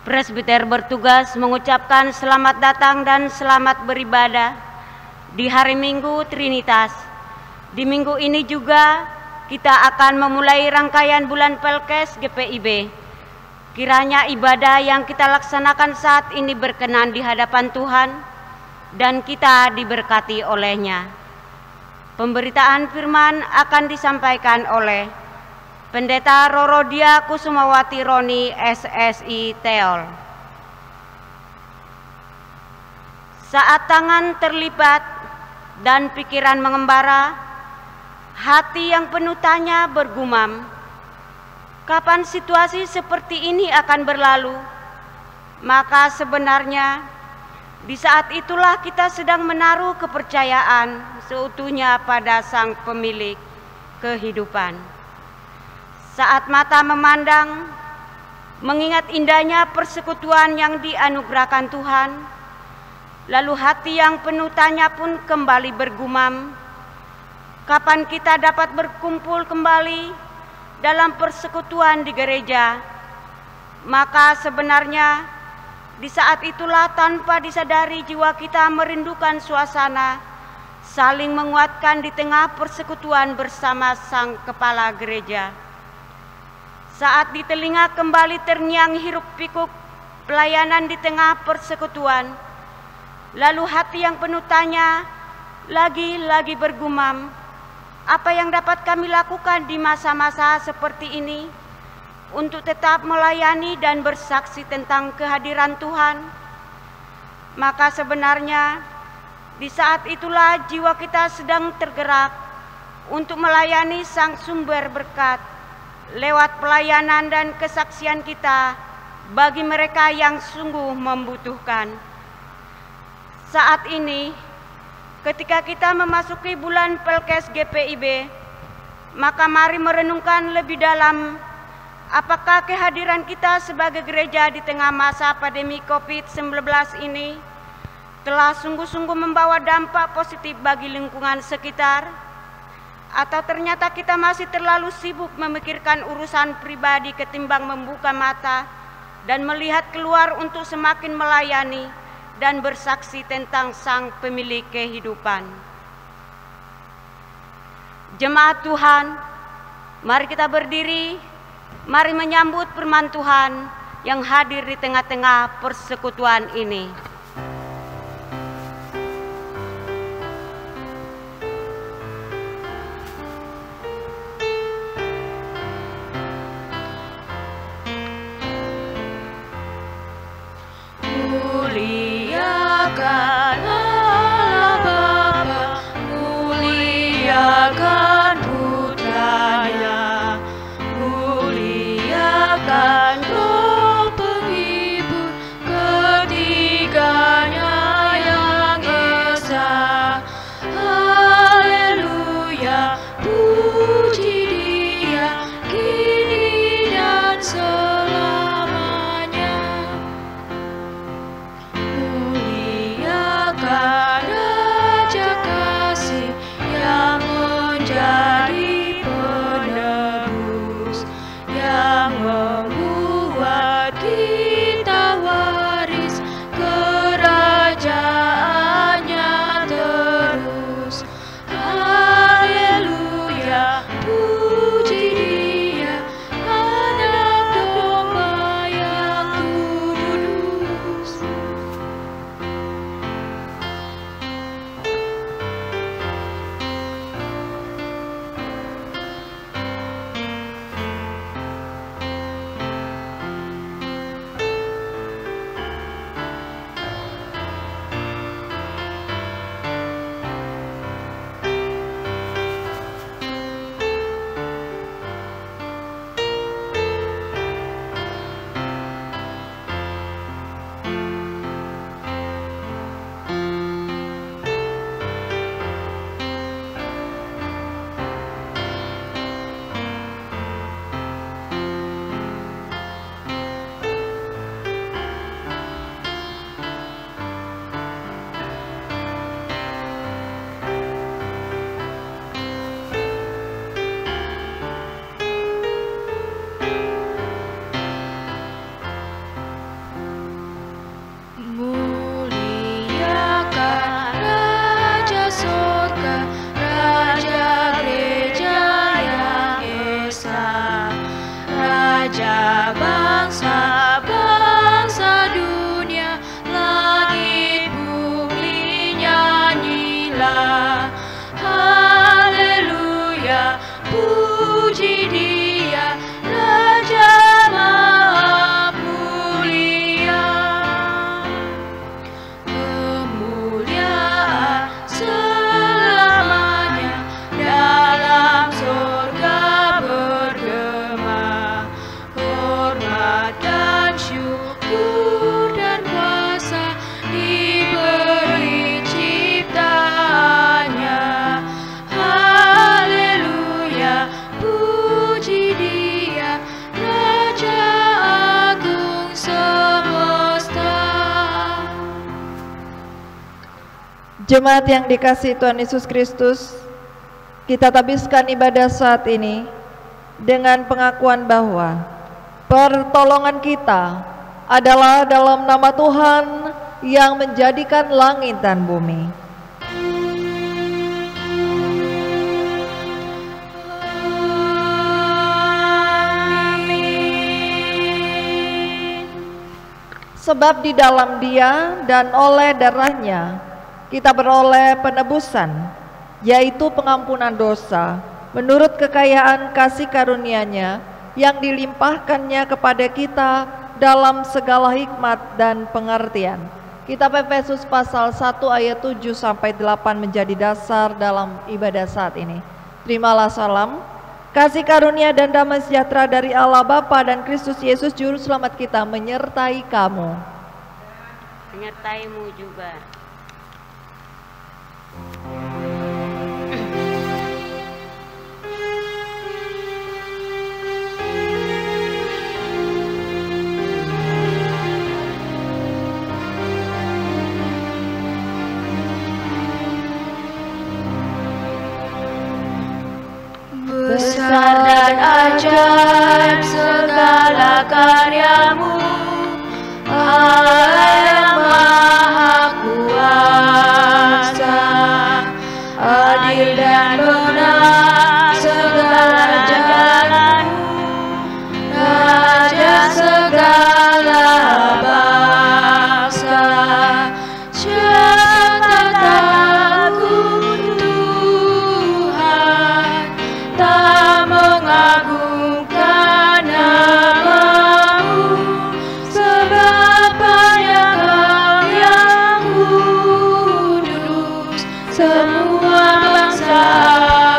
Presbiter bertugas mengucapkan selamat datang dan selamat beribadah di hari Minggu Trinitas. Di minggu ini juga kita akan memulai rangkaian bulan Pelkes GPIB. Kiranya ibadah yang kita laksanakan saat ini berkenan di hadapan Tuhan dan kita diberkati olehnya. Pemberitaan firman akan disampaikan oleh Pendeta Rorodia Kusumawati Roni, SSI Teol. Saat tangan terlibat dan pikiran mengembara, hati yang penuh tanya bergumam, kapan situasi seperti ini akan berlalu? Maka sebenarnya di saat itulah kita sedang menaruh kepercayaan seutuhnya pada Sang Pemilik kehidupan. Saat mata memandang, mengingat indahnya persekutuan yang dianugerahkan Tuhan, lalu hati yang penuh tanya pun kembali bergumam, kapan kita dapat berkumpul kembali dalam persekutuan di gereja? Maka sebenarnya di saat itulah tanpa disadari jiwa kita merindukan suasana saling menguatkan di tengah persekutuan bersama Sang Kepala Gereja. Saat di telinga kembali terngiang hiruk pikuk pelayanan di tengah persekutuan, lalu hati yang penuh tanya lagi-lagi bergumam, apa yang dapat kami lakukan di masa-masa seperti ini untuk tetap melayani dan bersaksi tentang kehadiran Tuhan? Maka sebenarnya di saat itulah jiwa kita sedang tergerak untuk melayani Sang Sumber berkat lewat pelayanan dan kesaksian kita bagi mereka yang sungguh membutuhkan. Saat ini, ketika kita memasuki bulan Pelkes GPIB, maka mari merenungkan lebih dalam apakah kehadiran kita sebagai gereja di tengah masa pandemi COVID-19 ini telah sungguh-sungguh membawa dampak positif bagi lingkungan sekitar, atau ternyata kita masih terlalu sibuk memikirkan urusan pribadi ketimbang membuka mata dan melihat keluar untuk semakin melayani dan bersaksi tentang Sang Pemilik kehidupan. Jemaat Tuhan, mari kita berdiri, mari menyambut firman Tuhan yang hadir di tengah-tengah persekutuan ini. Muliakan Allah Bapa, muliakan Putranya, muliakan Roh Penghibur, ketiga Haleluya, puji Dia, Raja Maha Mulia. Kemuliaan selamanya dalam surga bergema. Hormat dan syukur dan kuasa diberi ciptaannya. Haleluya, puji Dia, Raja Agung semesta. Jemaat yang dikasihi Tuhan Yesus Kristus, kita habiskan ibadah saat ini dengan pengakuan bahwa pertolongan kita adalah dalam nama Tuhan yang menjadikan langit dan bumi. Sebab di dalam Dia dan oleh darahnya kita beroleh penebusan, yaitu pengampunan dosa, menurut kekayaan kasih karunia-Nya yang dilimpahkannya kepada kita dalam segala hikmat dan pengertian. Kitab Efesus pasal 1 ayat 7-8 menjadi dasar dalam ibadah saat ini. Terimalah salam, kasih karunia dan damai sejahtera dari Allah Bapa dan Kristus Yesus Juru Selamat kita menyertai kamu. Menyertaimu juga. Besar dan ajaib segala karyamu, Allah yang Maha Kuasa. Adil dan benar segala jalanmu, Raja segala bangsa. Jangan takut Tuhan, tak mengagungkan namamu, sebab banyak Kau yang kudus. Semua bangsa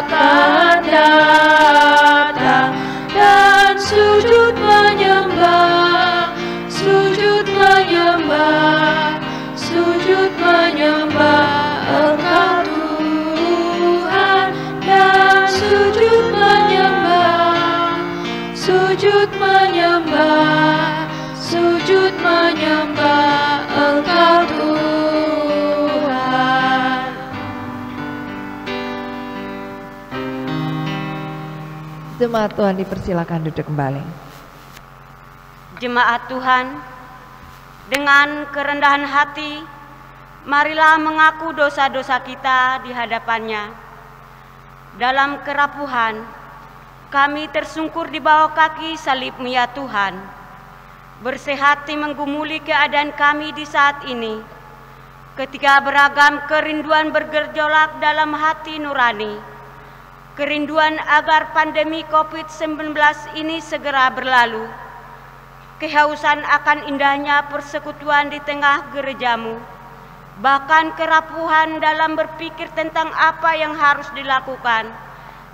akan datang dan sujud menyembah, sujud menyembah, sujud menyembah Engkau Tuhan, dan sujud menyembah, sujud menyembah, sujud menyembah Engkau Tuhan. Jemaat Tuhan dipersilakan duduk kembali. Jemaat Tuhan, dengan kerendahan hati, marilah mengaku dosa-dosa kita di hadapan-Nya. Dalam kerapuhan, kami tersungkur di bawah kaki salib-Mu ya Tuhan. Bersehati menggumuli keadaan kami di saat ini, ketika beragam kerinduan bergejolak dalam hati nurani. Kerinduan agar pandemi COVID-19 ini segera berlalu. Kehausan akan indahnya persekutuan di tengah gereja-Mu. Bahkan kerapuhan dalam berpikir tentang apa yang harus dilakukan,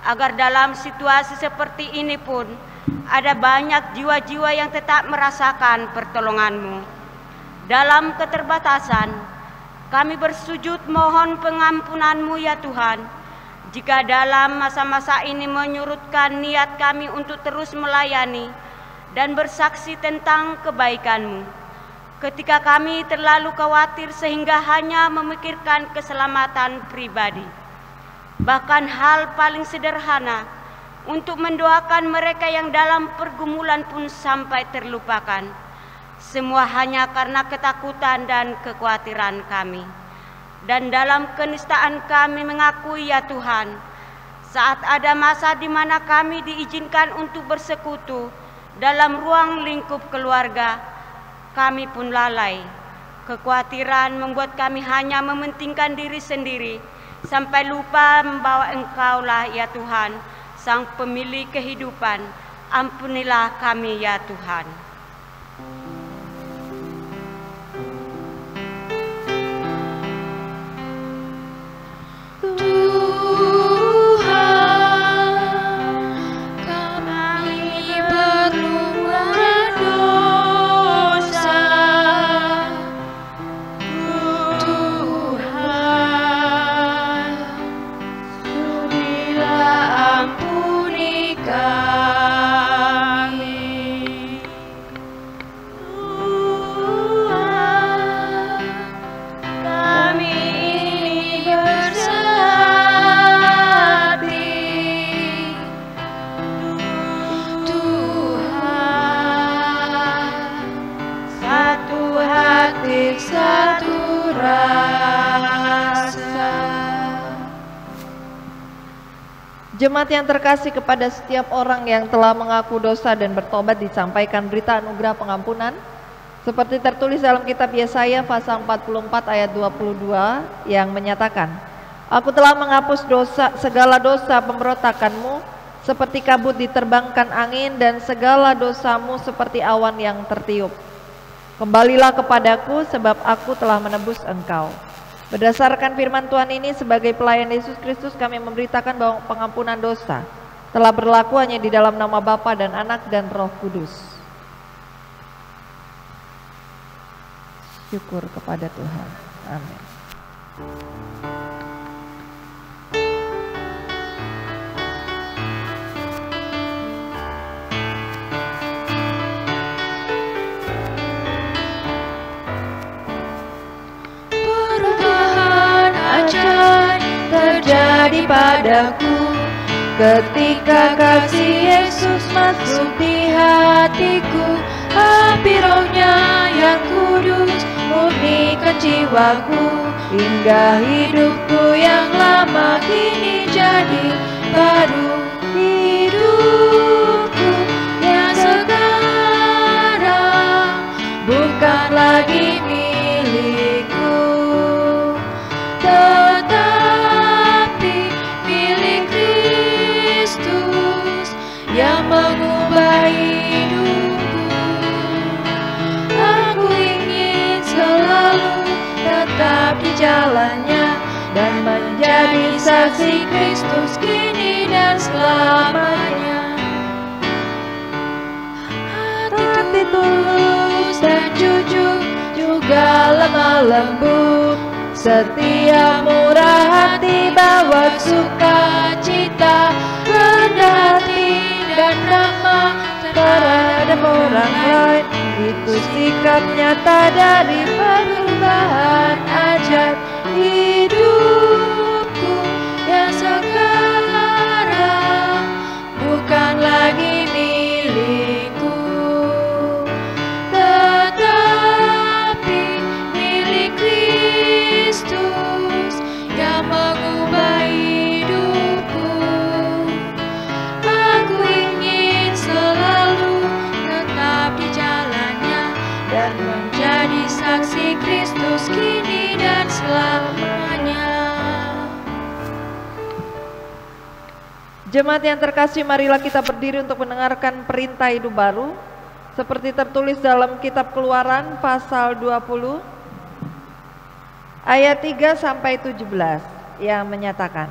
agar dalam situasi seperti ini pun ada banyak jiwa-jiwa yang tetap merasakan pertolongan-Mu. Dalam keterbatasan, kami bersujud mohon pengampunan-Mu ya Tuhan, jika dalam masa-masa ini menyurutkan niat kami untuk terus melayani dan bersaksi tentang kebaikan-Mu. Ketika kami terlalu khawatir sehingga hanya memikirkan keselamatan pribadi. Bahkan hal paling sederhana untuk mendoakan mereka yang dalam pergumulan pun sampai terlupakan. Semua hanya karena ketakutan dan kekhawatiran kami. Dan dalam kenistaan kami mengakui ya Tuhan, saat ada masa di mana kami diizinkan untuk bersekutu dalam ruang lingkup keluarga, kami pun lalai. Kekhawatiran membuat kami hanya mementingkan diri sendiri sampai lupa membawa Engkau-lah ya Tuhan, Sang Pemilik kehidupan. Ampunilah kami ya Tuhan. Jemaat yang terkasih, kepada setiap orang yang telah mengaku dosa dan bertobat disampaikan berita anugerah pengampunan seperti tertulis dalam kitab Yesaya pasal 44 ayat 22 yang menyatakan, Aku telah menghapus segala dosa pemberontakanmu seperti kabut diterbangkan angin, dan segala dosamu seperti awan yang tertiup. Kembalilah kepadaku, sebab aku telah menebus engkau. Berdasarkan firman Tuhan ini, sebagai pelayan Yesus Kristus, kami memberitakan bahwa pengampunan dosa telah berlaku hanya di dalam nama Bapa dan Anak dan Roh Kudus. Syukur kepada Tuhan. Amin. Terjadi padaku ketika kasih Yesus masuk di hatiku. Api Roh-Nya yang kudus murnikan jiwaku, hingga hidupku yang lama kini jadi baru. Hidupku yang sekarang bukan lagi milikku, yang mengubah hidupku. Aku ingin selalu tetap di jalannya dan menjadi saksi Kristus kini dan selamanya. Hati tulus dan jujur, juga lemah lembut, setia murah hati, bawa sukacita, rendah hati dan ramah terhadap orang lain. Itu sikap nyata dari perubahan ajaib. Hidupku yang sekarang bukan lagi milikku, tetapi milik Kristus yang mengubah hidupku. Aku ingin selalu tetap di jalannya dan menjadi saksi Kristus kini dan selamanya. Jemaat yang terkasih, marilah kita berdiri untuk mendengarkan perintah hidup baru seperti tertulis dalam kitab Keluaran pasal 20 ayat 3 sampai 17 yang menyatakan,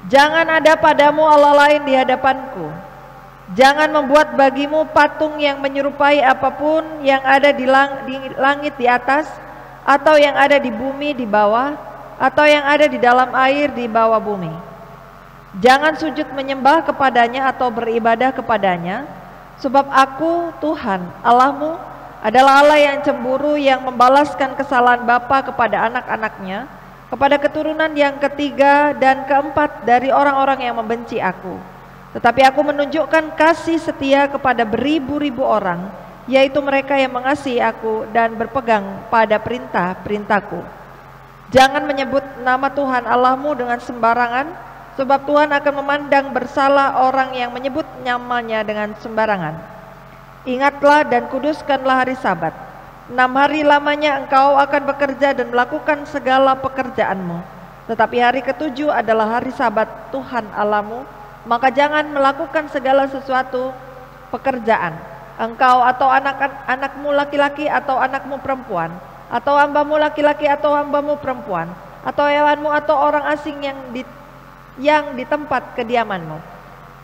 Jangan ada padamu Allah lain di hadapanku. Jangan membuat bagimu patung yang menyerupai apapun yang ada di langit di atas, atau yang ada di bumi di bawah, atau yang ada di dalam air di bawah bumi. Jangan sujud menyembah kepadanya atau beribadah kepadanya, sebab aku, Tuhan Allahmu, adalah Allah yang cemburu, yang membalaskan kesalahan bapa kepada anak-anaknya, kepada keturunan yang ketiga dan keempat dari orang-orang yang membenci aku. Tetapi aku menunjukkan kasih setia kepada beribu-ribu orang, yaitu mereka yang mengasihi aku dan berpegang pada perintah-perintahku. Jangan menyebut nama Tuhan Allahmu dengan sembarangan, sebab Tuhan akan memandang bersalah orang yang menyebut namanya dengan sembarangan. Ingatlah dan kuduskanlah hari Sabat. 6 hari lamanya engkau akan bekerja dan melakukan segala pekerjaanmu. Tetapi hari ketujuh adalah hari Sabat Tuhan Allahmu, maka jangan melakukan segala sesuatu pekerjaan, engkau atau anak-anakmu laki-laki atau anakmu perempuan, atau hambamu laki-laki atau hambamu perempuan, atau hewanmu atau orang asing yang di tempat kediamanmu.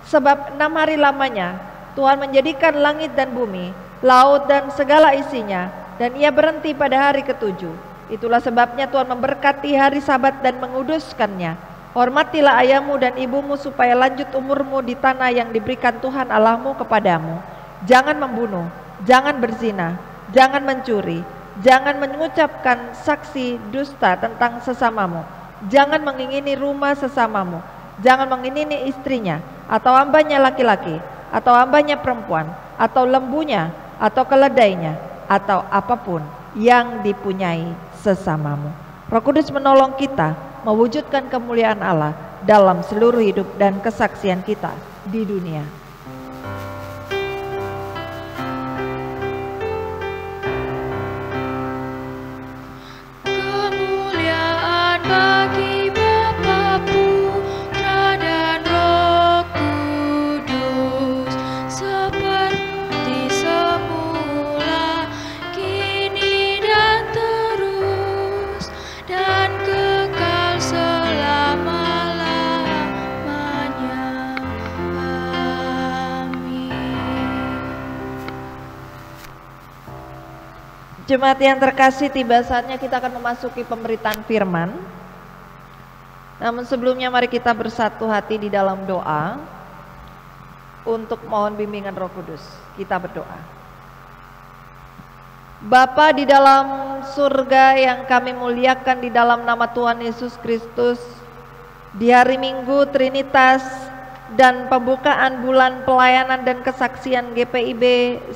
Sebab 6 hari lamanya Tuhan menjadikan langit dan bumi, laut dan segala isinya, dan ia berhenti pada hari ketujuh. Itulah sebabnya Tuhan memberkati hari Sabat dan menguduskannya. Hormatilah ayahmu dan ibumu supaya lanjut umurmu di tanah yang diberikan Tuhan Allahmu kepadamu. Jangan membunuh, jangan berzina, jangan mencuri, jangan mengucapkan saksi dusta tentang sesamamu, jangan mengingini rumah sesamamu, jangan mengingini istrinya, atau hambanya laki-laki, atau hambanya perempuan, atau lembunya, atau keledainya, atau apapun yang dipunyai sesamamu. Roh Kudus menolong kita mewujudkan kemuliaan Allah dalam seluruh hidup dan kesaksian kita di dunia. Kemuliaan bagi Bapa, Putra dan Roh Kudus, seperti semula, kini dan terus, dan kekal selama-lamanya. Amin. Jemaat yang terkasih, tiba saatnya kita akan memasuki pemberitaan firman. Namun sebelumnya mari kita bersatu hati di dalam doa untuk mohon bimbingan Roh Kudus. Kita berdoa. Bapa di dalam surga yang kami muliakan di dalam nama Tuhan Yesus Kristus, di hari Minggu Trinitas dan pembukaan bulan pelayanan dan kesaksian GPIB,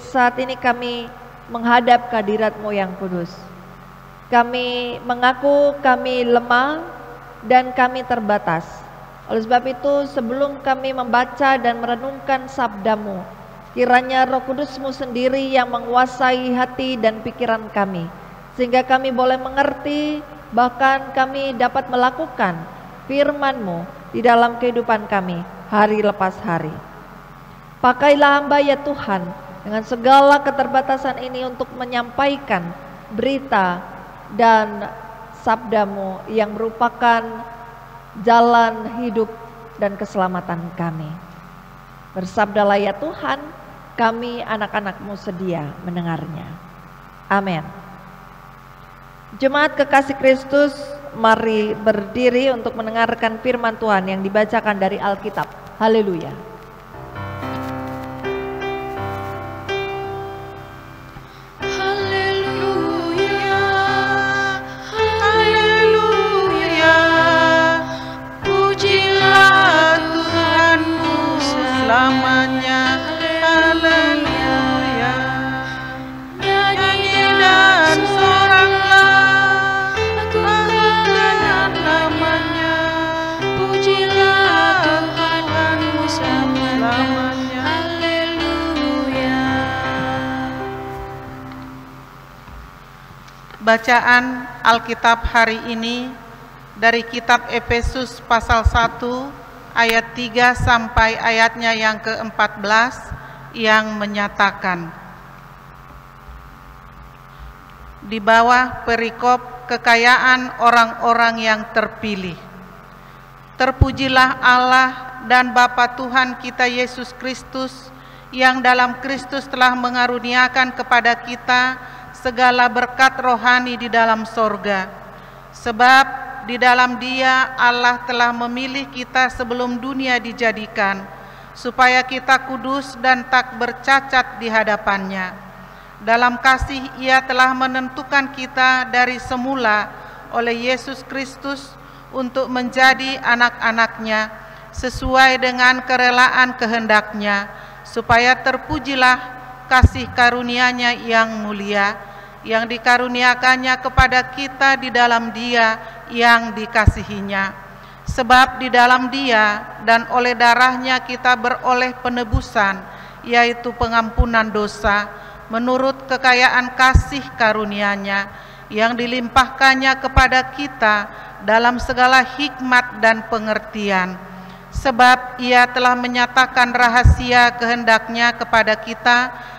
saat ini kami menghadap kehadirat-Mu yang kudus. Kami mengaku kami lemah dan kami terbatas. Oleh sebab itu, sebelum kami membaca dan merenungkan sabda-Mu, kiranya Roh Kudus-Mu sendiri yang menguasai hati dan pikiran kami, sehingga kami boleh mengerti, bahkan kami dapat melakukan firman-Mu di dalam kehidupan kami hari lepas hari. Pakailah hamba ya Tuhan dengan segala keterbatasan ini untuk menyampaikan berita dan sabda-Mu yang merupakan jalan hidup dan keselamatan kami. Bersabdalah ya Tuhan, kami anak-anak-Mu sedia mendengarnya. Amin. Jemaat kekasih Kristus, mari berdiri untuk mendengarkan firman Tuhan yang dibacakan dari Alkitab. Haleluya. Selamanya, haleluya. Nyanyi dan soraklah, agungkan namanya. Pujilah Tuhanmu selamanya, haleluya. Bacaan Alkitab hari ini dari kitab Efesus pasal 1 ayat 3 sampai ayatnya yang ke-14 yang menyatakan, di bawah perikop kekayaan orang-orang yang terpilih. Terpujilah Allah dan Bapa Tuhan kita Yesus Kristus, yang dalam Kristus telah mengaruniakan kepada kita segala berkat rohani di dalam sorga. Sebab di dalam Dia Allah telah memilih kita sebelum dunia dijadikan, supaya kita kudus dan tak bercacat di hadapan-Nya. Dalam kasih Ia telah menentukan kita dari semula oleh Yesus Kristus untuk menjadi anak-anak-Nya sesuai dengan kerelaan kehendak-Nya, supaya terpujilah kasih karunia-Nya yang mulia, yang dikaruniakannya kepada kita di dalam Dia yang dikasihinya. Sebab di dalam Dia dan oleh darah-Nya kita beroleh penebusan, yaitu pengampunan dosa, menurut kekayaan kasih karunia-Nya yang dilimpahkannya kepada kita dalam segala hikmat dan pengertian. Sebab Ia telah menyatakan rahasia kehendak-Nya kepada kita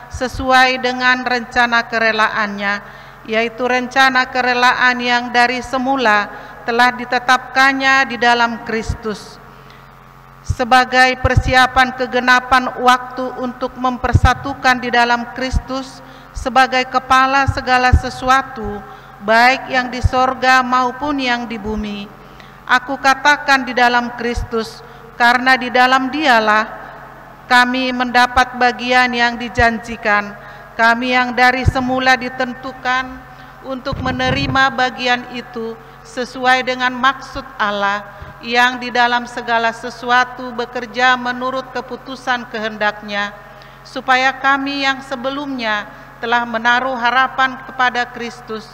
sesuai dengan rencana kerelaannya, yaitu rencana kerelaan yang dari semula telah ditetapkannya di dalam Kristus, sebagai persiapan kegenapan waktu untuk mempersatukan di dalam Kristus sebagai kepala segala sesuatu, baik yang di sorga maupun yang di bumi. Aku katakan di dalam Kristus, karena di dalam Dialah kami mendapat bagian yang dijanjikan, kami yang dari semula ditentukan untuk menerima bagian itu sesuai dengan maksud Allah yang di dalam segala sesuatu bekerja menurut keputusan kehendak-Nya, supaya kami yang sebelumnya telah menaruh harapan kepada Kristus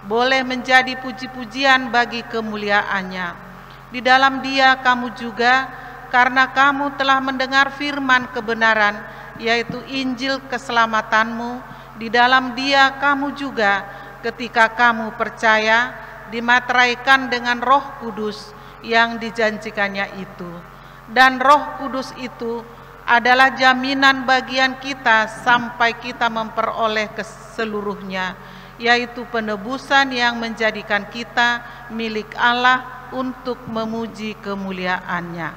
boleh menjadi puji-pujian bagi kemuliaan-Nya. Di dalam Dia kamu juga, karena kamu telah mendengar firman kebenaran, yaitu Injil keselamatanmu, di dalam Dia kamu juga ketika kamu percaya dimateraikan dengan Roh Kudus yang dijanjikannya itu. Dan Roh Kudus itu adalah jaminan bagian kita sampai kita memperoleh keseluruhnya, yaitu penebusan yang menjadikan kita milik Allah untuk memuji kemuliaan-Nya.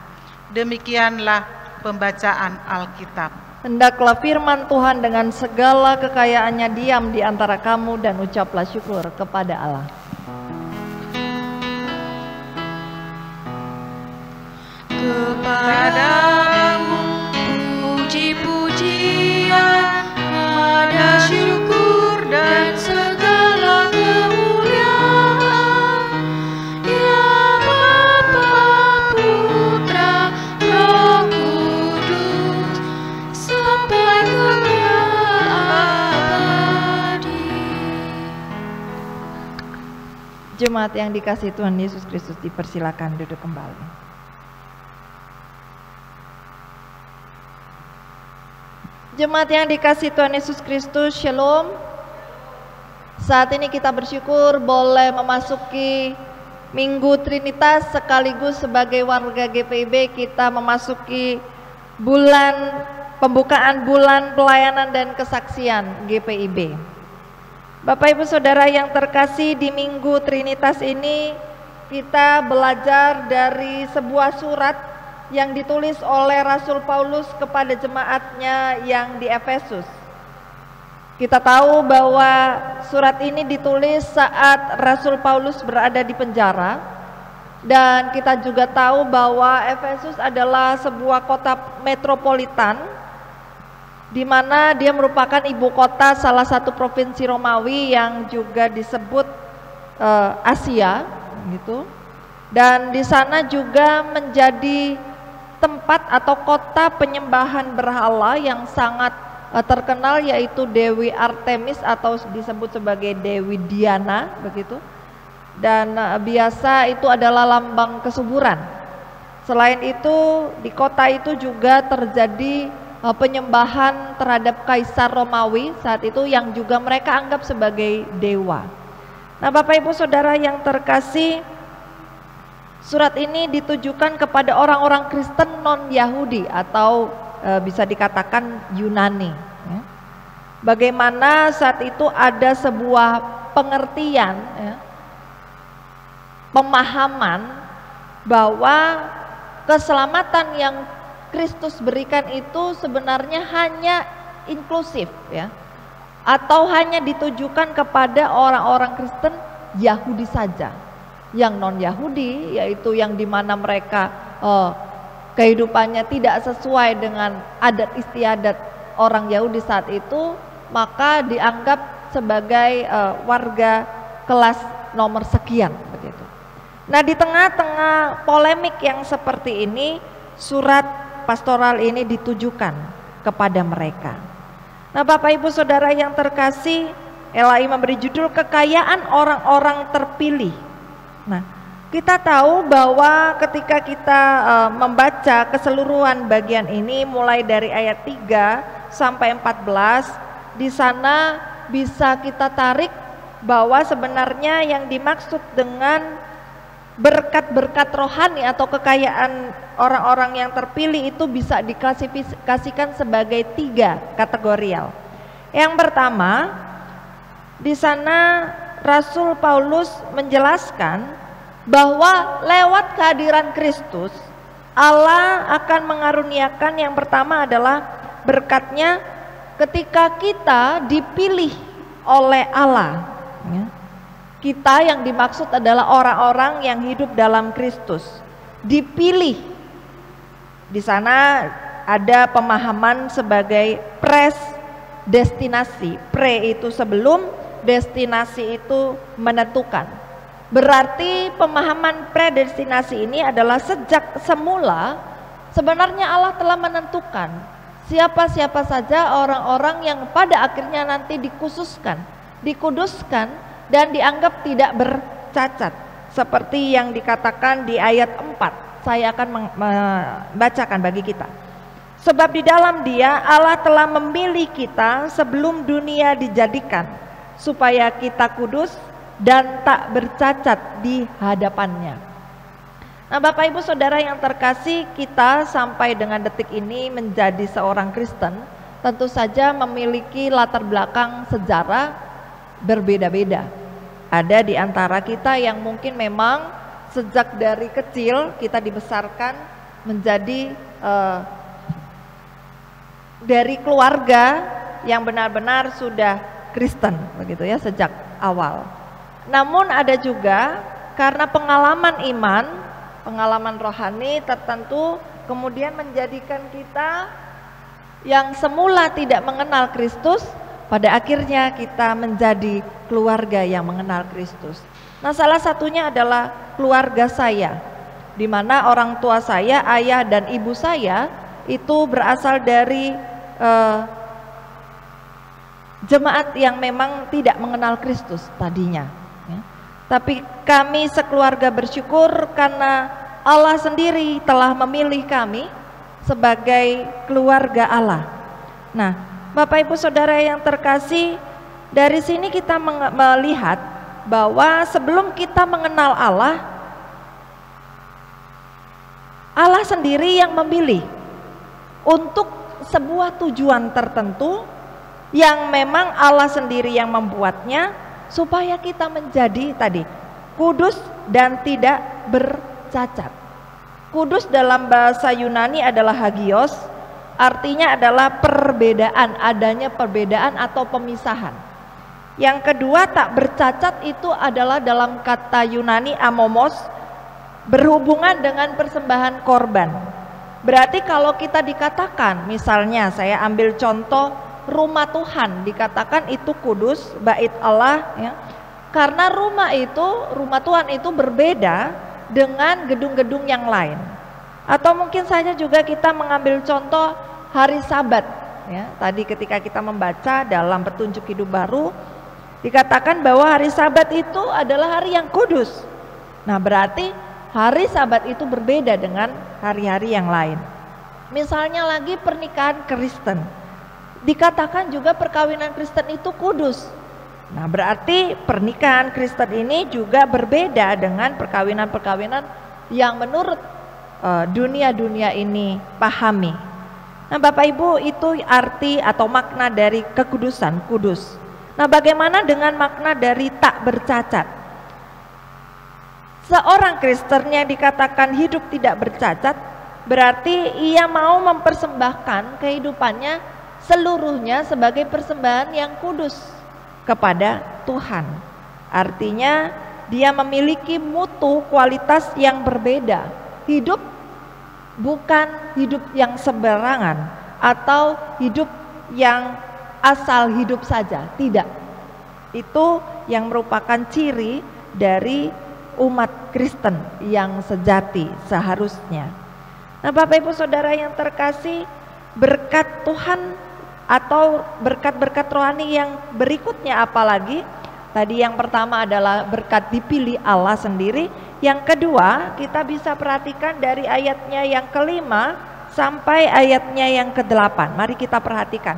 Demikianlah pembacaan Alkitab. Hendaklah firman Tuhan dengan segala kekayaannya diam di antara kamu, dan ucaplah syukur kepada Allah. Kepadamu puji-pujian, ada syukur dan segala kemuliaan, ya Bapa, Putra, Roh Kudus, sampai kekal abadi. Jemaat yang dikasihi Tuhan Yesus Kristus, dipersilakan duduk kembali. Jemaat yang dikasihi Tuhan Yesus Kristus, Shalom. Saat ini kita bersyukur boleh memasuki Minggu Trinitas, sekaligus sebagai warga GPIB kita memasuki bulan pembukaan bulan pelayanan dan kesaksian GPIB. Bapak Ibu Saudara yang terkasih, di Minggu Trinitas ini kita belajar dari sebuah surat yang ditulis oleh Rasul Paulus kepada jemaatnya yang di Efesus. Kita tahu bahwa surat ini ditulis saat Rasul Paulus berada di penjara, dan kita juga tahu bahwa Efesus adalah sebuah kota metropolitan di mana dia merupakan ibu kota salah satu provinsi Romawi yang juga disebut Asia gitu. Dan di sana juga menjadi tempat atau kota penyembahan berhala yang sangat terkenal, yaitu Dewi Artemis atau disebut sebagai Dewi Diana begitu. Dan biasa itu adalah lambang kesuburan. Selain itu di kota itu juga terjadi penyembahan terhadap Kaisar Romawi saat itu yang juga mereka anggap sebagai dewa. Nah, Bapak Ibu Saudara yang terkasih, surat ini ditujukan kepada orang-orang Kristen non-Yahudi atau bisa dikatakan Yunani. Bagaimana saat itu ada sebuah pengertian, pemahaman bahwa keselamatan yang Kristus berikan itu sebenarnya hanya inklusif, atau hanya ditujukan kepada orang-orang Kristen Yahudi saja. Yang non-Yahudi, yaitu yang dimana mereka kehidupannya tidak sesuai dengan adat istiadat orang Yahudi saat itu, maka dianggap sebagai warga kelas nomor sekian begitu. Nah, di tengah-tengah polemik yang seperti ini, surat pastoral ini ditujukan kepada mereka. Nah, Bapak Ibu Saudara yang terkasih, LAI memberi judul kekayaan orang-orang terpilih. Nah, kita tahu bahwa ketika kita membaca keseluruhan bagian ini mulai dari ayat 3 sampai 14, di sana bisa kita tarik bahwa sebenarnya yang dimaksud dengan berkat-berkat rohani atau kekayaan orang-orang yang terpilih itu bisa diklasifikasikan sebagai 3 kategorial. Yang pertama, di sana Rasul Paulus menjelaskan bahwa lewat kehadiran Kristus Allah akan mengaruniakan, yang pertama adalah berkatnya ketika kita dipilih oleh Allah, ya. Kita yang dimaksud adalah orang-orang yang hidup dalam Kristus, dipilih. Di sana ada pemahaman sebagai predestinasi. Pre itu sebelum, destinasi itu menentukan. Berarti pemahaman predestinasi ini adalah sejak semula sebenarnya Allah telah menentukan siapa-siapa saja orang-orang yang pada akhirnya nanti dikhususkan, dikuduskan, dan dianggap tidak bercacat, seperti yang dikatakan di ayat 4. Saya akan membacakan bagi kita. Sebab di dalam Dia Allah telah memilih kita sebelum dunia dijadikan, supaya kita kudus dan tak bercacat di hadapannya. Nah, Bapak Ibu Saudara yang terkasih, kita sampai dengan detik ini menjadi seorang Kristen tentu saja memiliki latar belakang sejarah berbeda-beda. Ada di antara kita yang mungkin memang sejak dari kecil kita dibesarkan menjadi dari keluarga yang benar-benar sudah Kristen, begitu ya, sejak awal. Namun ada juga karena pengalaman iman, pengalaman rohani tertentu kemudian menjadikan kita yang semula tidak mengenal Kristus, pada akhirnya kita menjadi keluarga yang mengenal Kristus. Nah, salah satunya adalah keluarga saya, di mana orang tua saya, ayah dan ibu saya itu berasal dari jemaat yang memang tidak mengenal Kristus tadinya, ya. Tapi kami sekeluarga bersyukur karena Allah sendiri telah memilih kami sebagai keluarga Allah. Nah, Bapak Ibu Saudara yang terkasih, dari sini kita melihat bahwa sebelum kita mengenal Allah, Allah sendiri yang memilih untuk sebuah tujuan tertentu yang memang Allah sendiri yang membuatnya, supaya kita menjadi tadi kudus dan tidak bercacat. Kudus dalam bahasa Yunani adalah hagios, artinya adalah perbedaan, adanya perbedaan atau pemisahan. Yang kedua, tak bercacat itu adalah dalam kata Yunani amomos, berhubungan dengan persembahan korban. Berarti kalau kita dikatakan, misalnya saya ambil contoh rumah Tuhan, dikatakan itu kudus, bait Allah, ya. Karena rumah Tuhan itu berbeda dengan gedung-gedung yang lain. Atau mungkin saja juga kita mengambil contoh hari Sabat, ya. Tadi ketika kita membaca dalam petunjuk hidup baru dikatakan bahwa hari Sabat itu adalah hari yang kudus. Nah, berarti hari Sabat itu berbeda dengan hari-hari yang lain. Misalnya lagi pernikahan Kristen, dikatakan juga perkawinan Kristen itu kudus. Nah, berarti pernikahan Kristen ini juga berbeda dengan perkawinan-perkawinan yang menurut dunia-dunia ini pahami. Nah, Bapak Ibu, itu arti atau makna dari kekudusan, kudus. Nah, bagaimana dengan makna dari tak bercacat? Seorang Kristen yang dikatakan hidup tidak bercacat, berarti ia mau mempersembahkan kehidupannya seluruhnya sebagai persembahan yang kudus kepada Tuhan. Artinya dia memiliki mutu kualitas yang berbeda. Hidup bukan hidup yang sembarangan atau hidup yang asal hidup saja, tidak. Itu yang merupakan ciri dari umat Kristen yang sejati seharusnya. Nah, Bapak Ibu Saudara yang terkasih, berkat Tuhan atau berkat-berkat rohani yang berikutnya apalagi? Tadi yang pertama adalah berkat dipilih Allah sendiri. Yang kedua, kita bisa perhatikan dari ayatnya yang kelima sampai ayatnya yang ke-8. Mari kita perhatikan.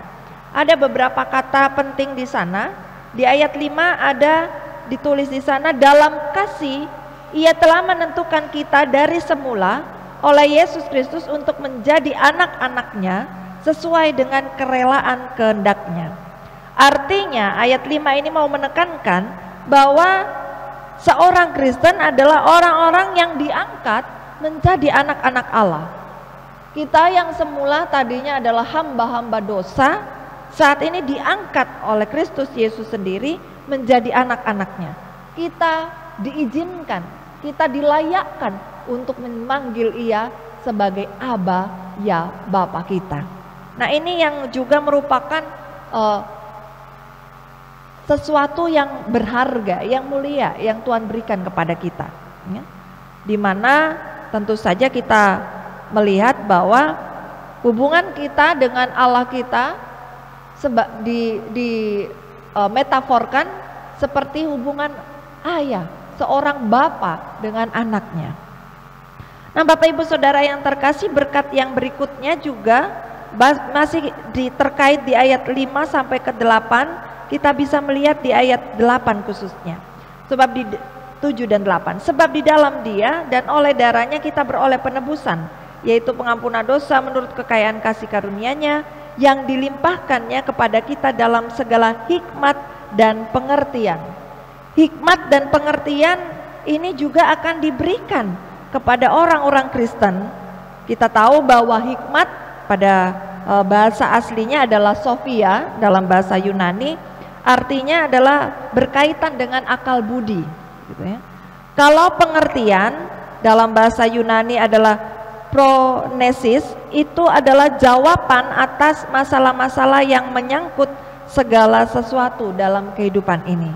Ada beberapa kata penting di sana. Di ayat 5 ada ditulis di sana, dalam kasih Ia telah menentukan kita dari semula oleh Yesus Kristus untuk menjadi anak-anaknya sesuai dengan kerelaan kehendak-Nya. Artinya ayat 5 ini mau menekankan bahwa seorang Kristen adalah orang-orang yang diangkat menjadi anak-anak Allah. Kita yang semula tadinya adalah hamba-hamba dosa, saat ini diangkat oleh Kristus Yesus sendiri menjadi anak-anaknya. Kita diizinkan, kita dilayakkan untuk memanggil Ia sebagai Aba, ya Bapa kita. Nah, ini yang juga merupakan sesuatu yang berharga, yang mulia, yang Tuhan berikan kepada kita, ya. Dimana tentu saja kita melihat bahwa hubungan kita dengan Allah kita metaforkan seperti hubungan ayah, seorang bapa dengan anaknya. Nah, Bapak Ibu Saudara yang terkasih, berkat yang berikutnya juga masih terkait di ayat 5 sampai ke 8. Kita bisa melihat di ayat 8 khususnya. Sebab di 7 dan 8. Sebab di dalam Dia dan oleh darahnya kita beroleh penebusan, yaitu pengampunan dosa menurut kekayaan kasih karunia-Nya yang dilimpahkannya kepada kita dalam segala hikmat dan pengertian. Hikmat dan pengertian ini juga akan diberikan kepada orang-orang Kristen. Kita tahu bahwa hikmat pada bahasa aslinya adalah Sophia dalam bahasa Yunani, artinya adalah berkaitan dengan akal budi, gitu ya. Kalau pengertian dalam bahasa Yunani adalah pronesis, itu adalah jawaban atas masalah-masalah yang menyangkut segala sesuatu dalam kehidupan ini.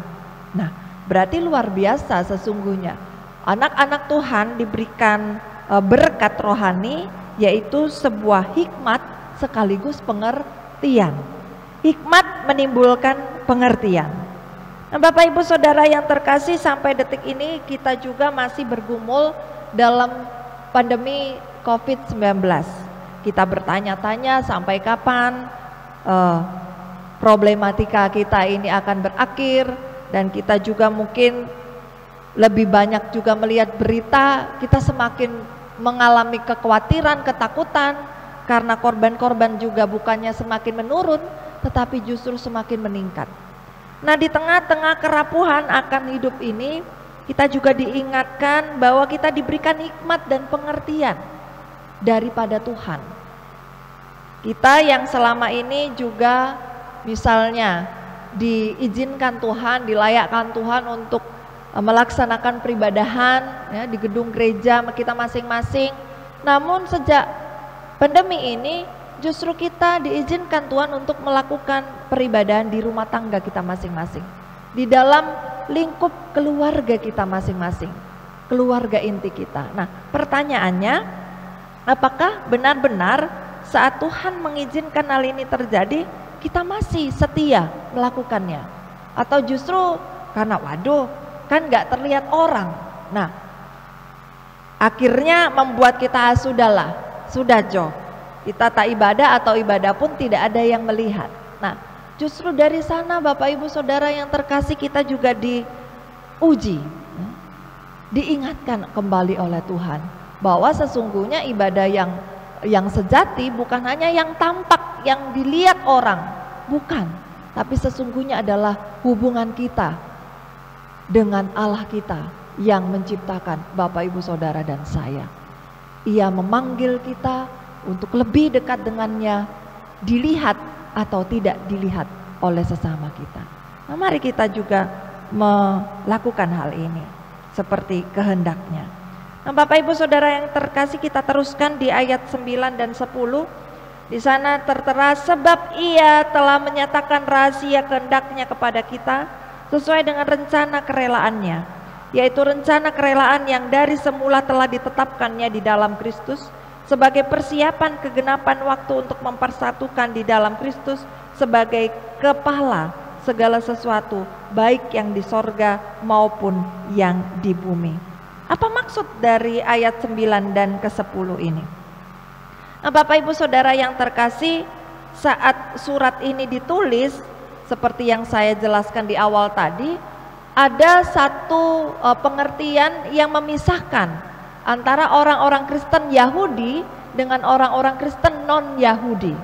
Nah, berarti luar biasa sesungguhnya anak-anak Tuhan diberikan berkat rohani, yaitu sebuah hikmat sekaligus pengertian. Hikmat menimbulkan pengertian. Nah, Bapak Ibu Saudara yang terkasih, sampai detik ini kita juga masih bergumul dalam pandemi COVID-19. Kita bertanya-tanya sampai kapan problematika kita ini akan berakhir, dan kita juga mungkin lebih banyak juga melihat berita, kita semakin mengalami kekhawatiran, ketakutan, karena korban-korban juga bukannya semakin menurun, tetapi justru semakin meningkat. Nah, di tengah-tengah kerapuhan akan hidup ini, kita juga diingatkan bahwa kita diberikan hikmat dan pengertian daripada Tuhan. Kita yang selama ini juga misalnya diizinkan Tuhan, dilayakkan Tuhan untuk melaksanakan peribadahan ya, di gedung gereja kita masing-masing. Namun sejak pandemi ini justru kita diizinkan Tuhan untuk melakukan peribadahan di rumah tangga kita masing-masing, di dalam lingkup keluarga kita masing-masing, keluarga inti kita. Nah, pertanyaannya, apakah benar-benar saat Tuhan mengizinkan hal ini terjadi, kita masih setia melakukannya? Atau justru karena waduh, kan gak terlihat orang, nah akhirnya membuat kita sudah Jo, kita tak ibadah atau ibadah pun tidak ada yang melihat. Nah, justru dari sana Bapak Ibu Saudara yang terkasih, kita juga diuji, diingatkan kembali oleh Tuhan bahwa sesungguhnya ibadah yang sejati bukan hanya yang tampak, yang dilihat orang, bukan, tapi sesungguhnya adalah hubungan kita dengan Allah kita yang menciptakan Bapak Ibu Saudara dan saya. Ia memanggil kita untuk lebih dekat dengannya, dilihat atau tidak dilihat oleh sesama kita. Nah, mari kita juga melakukan hal ini seperti kehendaknya. Nah, Bapak Ibu Saudara yang terkasih, kita teruskan di ayat 9 dan 10. Di sana tertera, sebab Ia telah menyatakan rahasia kehendaknya kepada kita sesuai dengan rencana kerelaannya, yaitu rencana kerelaan yang dari semula telah ditetapkannya di dalam Kristus sebagai persiapan kegenapan waktu untuk mempersatukan di dalam Kristus sebagai kepala segala sesuatu, baik yang di sorga maupun yang di bumi. Apa maksud dari ayat 9 dan ke-10 ini? Nah, Bapak Ibu Saudara yang terkasih, saat surat ini ditulis, seperti yang saya jelaskan di awal tadi, ada satu pengertian yang memisahkan antara orang-orang Kristen Yahudi dengan orang-orang Kristen non-Yahudi.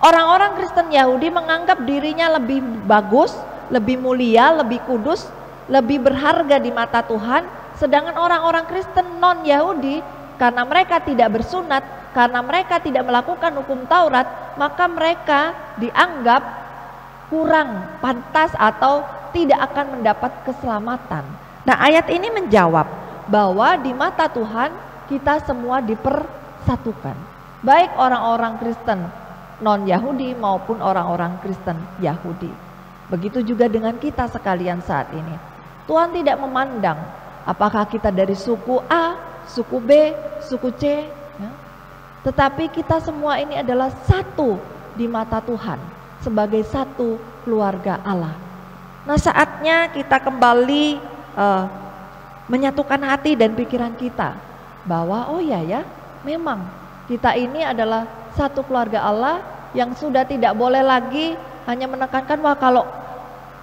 Orang-orang Kristen Yahudi menganggap dirinya lebih bagus, lebih mulia, lebih kudus, lebih berharga di mata Tuhan, sedangkan orang-orang Kristen non-Yahudi karena mereka tidak bersunat, karena mereka tidak melakukan hukum Taurat, maka mereka dianggap kurang pantas atau tidak akan mendapat keselamatan. Nah, ayat ini menjawab bahwa di mata Tuhan kita semua dipersatukan, baik orang-orang Kristen non-Yahudi maupun orang-orang Kristen Yahudi. Begitu juga dengan kita sekalian saat ini. Tuhan tidak memandang apakah kita dari suku A, suku B, suku C, ya. Tetapi kita semua ini adalah satu di mata Tuhan sebagai satu keluarga Allah. Nah, saatnya kita kembali menyatukan hati dan pikiran kita bahwa oh ya memang kita ini adalah satu keluarga Allah yang sudah tidak boleh lagi hanya menekankan wah kalau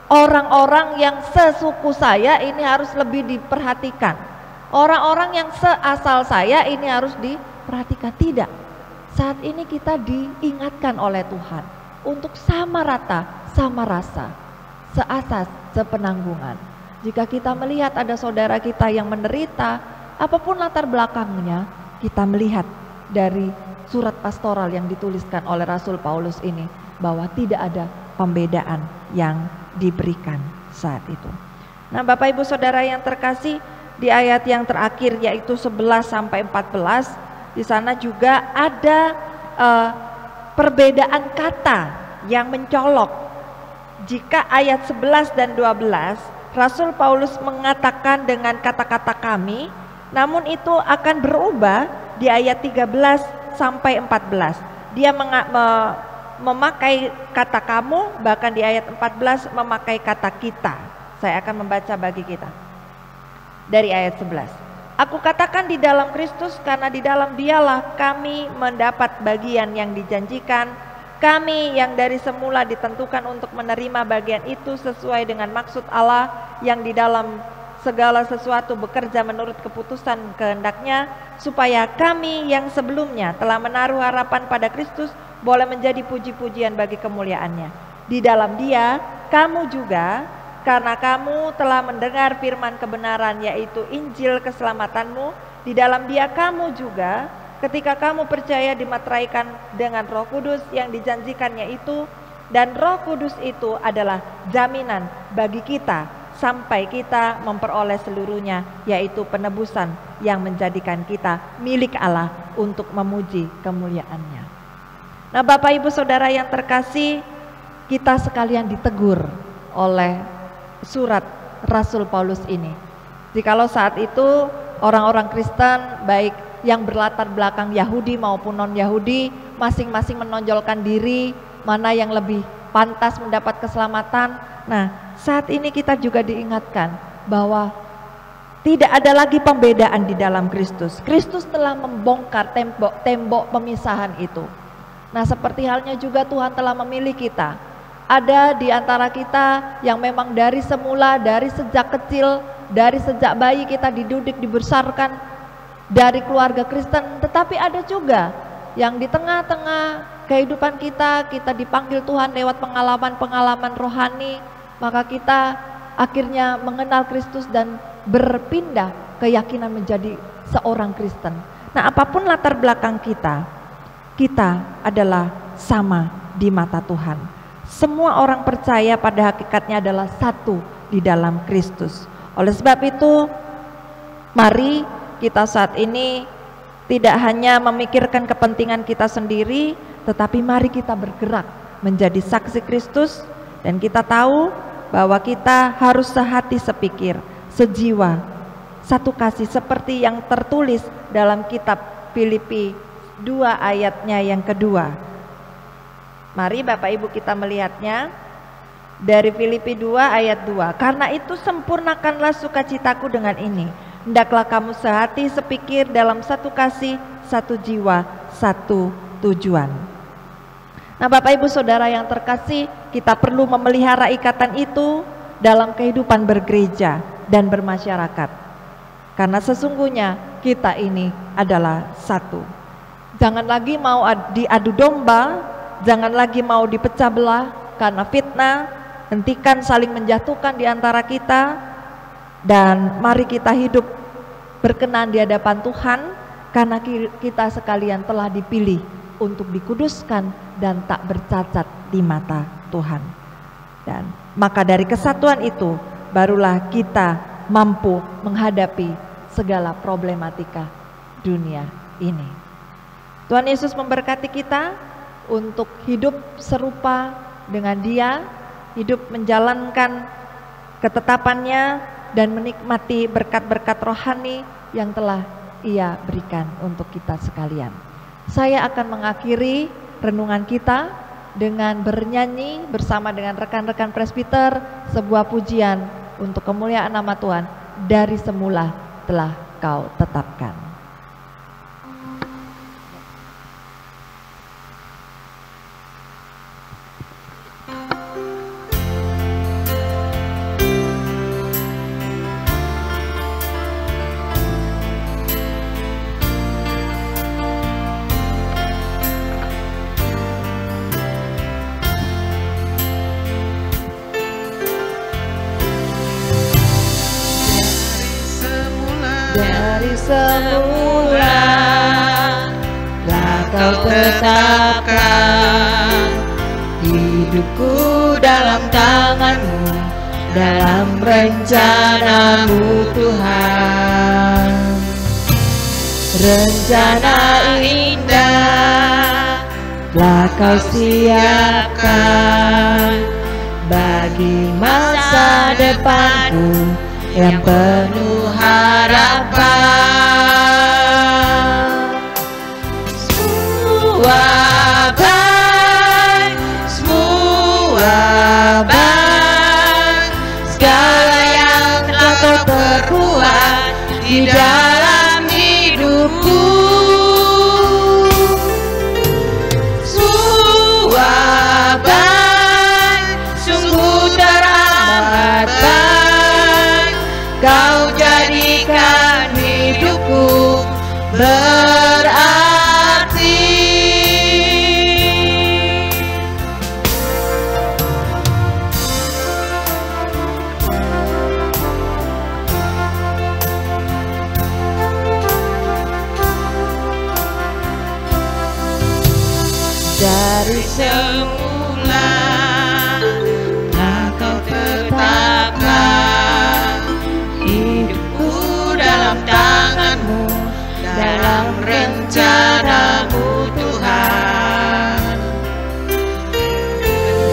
orang-orang yang sesuku saya ini harus lebih diperhatikan, orang-orang yang seasal saya ini harus diperhatikan. Tidak, saat ini kita diingatkan oleh Tuhan untuk sama rata, sama rasa, seasas, sepenanggungan. Jika kita melihat ada saudara kita yang menderita, apapun latar belakangnya, kita melihat dari surat pastoral yang dituliskan oleh Rasul Paulus ini bahwa tidak ada pembedaan yang diberikan saat itu. Nah, Bapak Ibu Saudara yang terkasih, di ayat yang terakhir yaitu 11 sampai 14, di sana juga ada perbedaan kata yang mencolok. Jika ayat 11 dan 12 Rasul Paulus mengatakan dengan kata-kata kami, namun itu akan berubah di ayat 13 sampai 14. Dia memakai kata kamu, bahkan di ayat 14 memakai kata kita. Saya akan membaca bagi kita dari ayat 11. Aku katakan di dalam Kristus, karena di dalam Dialah kami mendapat bagian yang dijanjikan. Kami yang dari semula ditentukan untuk menerima bagian itu sesuai dengan maksud Allah yang di dalam segala sesuatu bekerja menurut keputusan kehendaknya, supaya kami yang sebelumnya telah menaruh harapan pada Kristus boleh menjadi puji-pujian bagi kemuliaannya. Di dalam Dia kamu juga, karena kamu telah mendengar firman kebenaran yaitu Injil keselamatanmu, di dalam Dia kamu juga ketika kamu percaya dimateraikan dengan Roh Kudus yang dijanjikannya itu, dan Roh Kudus itu adalah jaminan bagi kita sampai kita memperoleh seluruhnya, yaitu penebusan yang menjadikan kita milik Allah untuk memuji kemuliaannya. Nah, Bapak Ibu Saudara yang terkasih, kita sekalian ditegur oleh surat Rasul Paulus ini. Jikalau saat itu orang-orang Kristen baik yang berlatar belakang Yahudi maupun non-Yahudi masing-masing menonjolkan diri mana yang lebih pantas mendapat keselamatan. Nah, saat ini kita juga diingatkan bahwa tidak ada lagi pembedaan di dalam Kristus. Kristus telah membongkar tembok pemisahan itu. Nah, seperti halnya juga Tuhan telah memilih kita. Ada di antara kita yang memang dari semula, dari sejak kecil, dari sejak bayi kita dididik, dibesarkan dari keluarga Kristen, tetapi ada juga yang di tengah-tengah kehidupan kita dipanggil Tuhan lewat pengalaman-pengalaman rohani, maka kita akhirnya mengenal Kristus dan berpindah keyakinan menjadi seorang Kristen. Nah, apapun latar belakang kita adalah sama di mata Tuhan. Semua orang percaya pada hakikatnya adalah satu di dalam Kristus. Oleh sebab itu, mari kita saat ini tidak hanya memikirkan kepentingan kita sendiri, tetapi mari kita bergerak menjadi saksi Kristus, dan kita tahu bahwa kita harus sehati sepikir, sejiwa, satu kasih, seperti yang tertulis dalam kitab Filipi 2 ayatnya yang kedua. Mari Bapak Ibu kita melihatnya dari Filipi 2 ayat 2. Karena itu sempurnakanlah sukacitaku dengan ini, hendaklah kamu sehati sepikir dalam satu kasih, satu jiwa, satu tujuan. Nah, Bapak Ibu Saudara yang terkasih, kita perlu memelihara ikatan itu dalam kehidupan bergereja dan bermasyarakat. Karena sesungguhnya kita ini adalah satu. Jangan lagi mau diadu domba, jangan lagi mau dipecah belah karena fitnah. Hentikan saling menjatuhkan di antara kita, dan mari kita hidup berkenan di hadapan Tuhan, karena kita sekalian telah dipilih untuk dikuduskan dan tak bercacat di mata Tuhan. Dan maka dari kesatuan itu barulah kita mampu menghadapi segala problematika dunia ini. Tuhan Yesus memberkati kita untuk hidup serupa dengan Dia, hidup menjalankan ketetapannya dan menikmati berkat-berkat rohani yang telah Ia berikan untuk kita sekalian. Saya akan mengakhiri renungan kita dengan bernyanyi bersama dengan rekan-rekan presbiter sebuah pujian untuk kemuliaan nama Tuhan, dari semula telah Kau tetapkan. Dari semula telah Kau tetapkan hidupku dalam tangan-Mu, dalam rencana-Mu Tuhan. Rencana indah telah Kau siapkan bagi masa depanku yang penuh harapan. Semua baik, segala yang telah Kau perbuat di dalam hidupku. Semua baik, sungguh teramat baik. Kau jadikan hidupku berarti. Dari semula telah Kau tetapkan hidupku dalam tangan-Mu, dalam rencana-Mu Tuhan.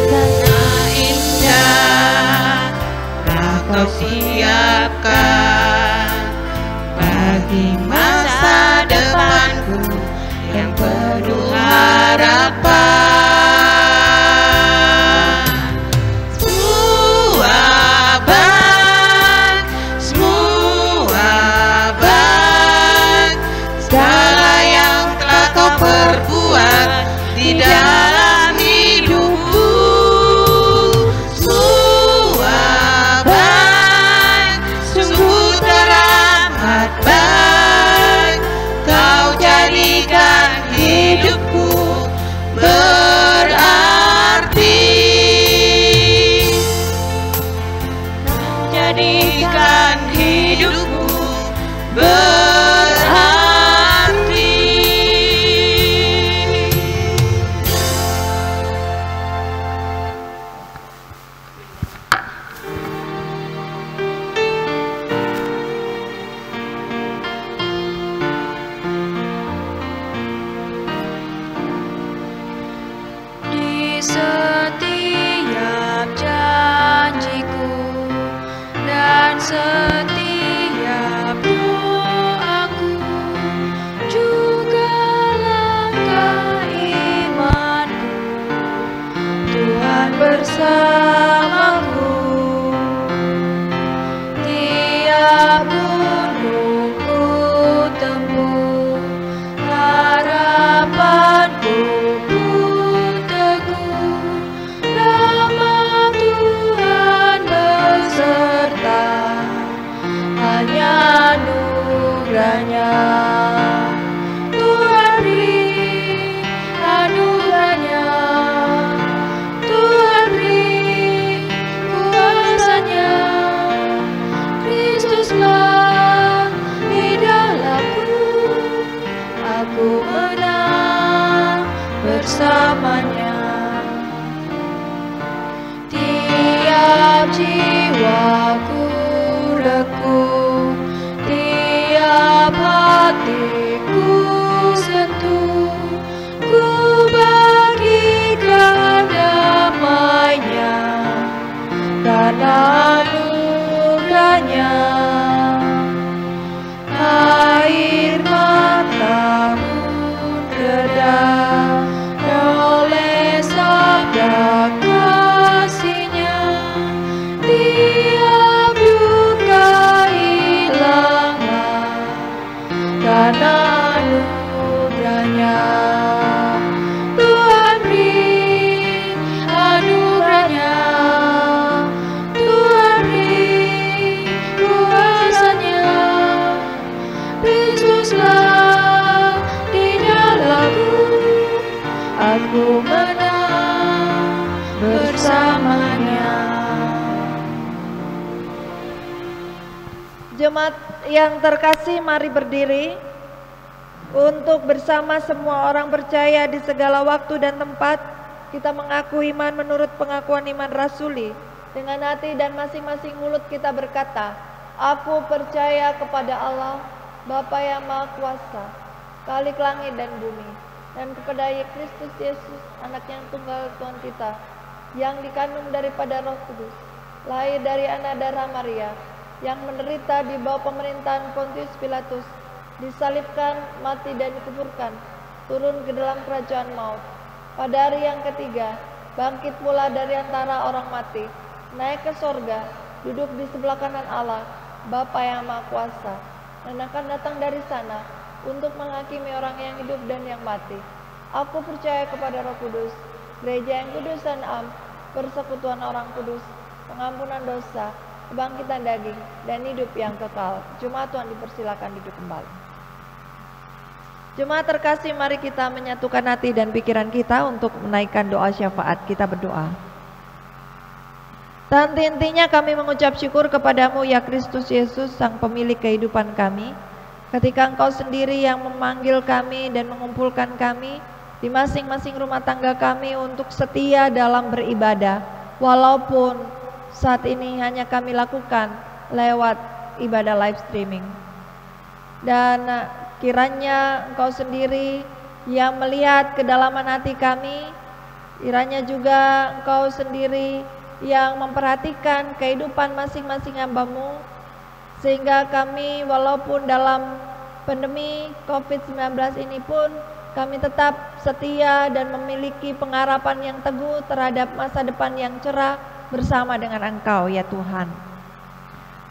Rencana indah telah Kau siapkan bagi masa depanku yang penuh harapan. Semua baik, segala yang telah Kau perbuat di dalam hidupku. Semua baik, sungguh teramat baik. Kau jadikan hidupku berarti. Kau jadikan hidupku berarti. Di setiap janjiku dan setiap doaku, juga langkah imanku, Tuhan bersamaku. Tiap gunung ku tempuh, harapanku pun teguh. Nama Tuhan bersamanya. Tiap jiwaku reku, tiap hatiku sentuh, ku bagikan damainya dan anugerahnya. Air matamu reda oleh sabda kasih-Nya, tiap duka hilanglah dan anugerahnya. Tuhan beri anugerahnya, Tuhan beri kuasa-Nya. Kristuslah di dalamku, aku menang bersamanya. Jemaat yang terkasih, mari berdiri untuk bersama semua orang percaya di segala waktu dan tempat kita mengaku iman menurut pengakuan iman rasuli. Dengan hati dan masing-masing mulut kita berkata, aku percaya kepada Allah Bapa yang Maha Kuasa, Khalik langit dan bumi, dan kepada Kristus Yesus, anak yang tunggal Tuhan kita, yang dikandung daripada Roh Kudus, lahir dari anak darah Maria, yang menderita di bawah pemerintahan Pontius Pilatus, disalibkan, mati dan dikuburkan, turun ke dalam kerajaan maut. Pada hari yang ketiga, bangkit pula dari antara orang mati, naik ke sorga, duduk di sebelah kanan Allah, Bapa yang Maha Kuasa, dan akan datang dari sana untuk menghakimi orang yang hidup dan yang mati. Aku percaya kepada Roh Kudus, gereja yang kudus dan am, persekutuan orang kudus, pengampunan dosa, kebangkitan daging, dan hidup yang kekal. Jemaat Tuhan dipersilakan duduk kembali. Jemaat terkasih, mari kita menyatukan hati dan pikiran kita untuk menaikkan doa syafaat. Kita berdoa. Intinya kami mengucap syukur kepadamu ya Kristus Yesus, Sang Pemilik kehidupan kami. Ketika Engkau sendiri yang memanggil kami dan mengumpulkan kami di masing-masing rumah tangga kami untuk setia dalam beribadah, walaupun saat ini hanya kami lakukan lewat ibadah live streaming. Dan kiranya Engkau sendiri yang melihat kedalaman hati kami, kiranya juga Engkau sendiri yang memperhatikan kehidupan masing-masing hamba-Mu, sehingga kami walaupun dalam pandemi COVID-19 ini pun kami tetap setia dan memiliki pengharapan yang teguh terhadap masa depan yang cerah bersama dengan Engkau ya Tuhan.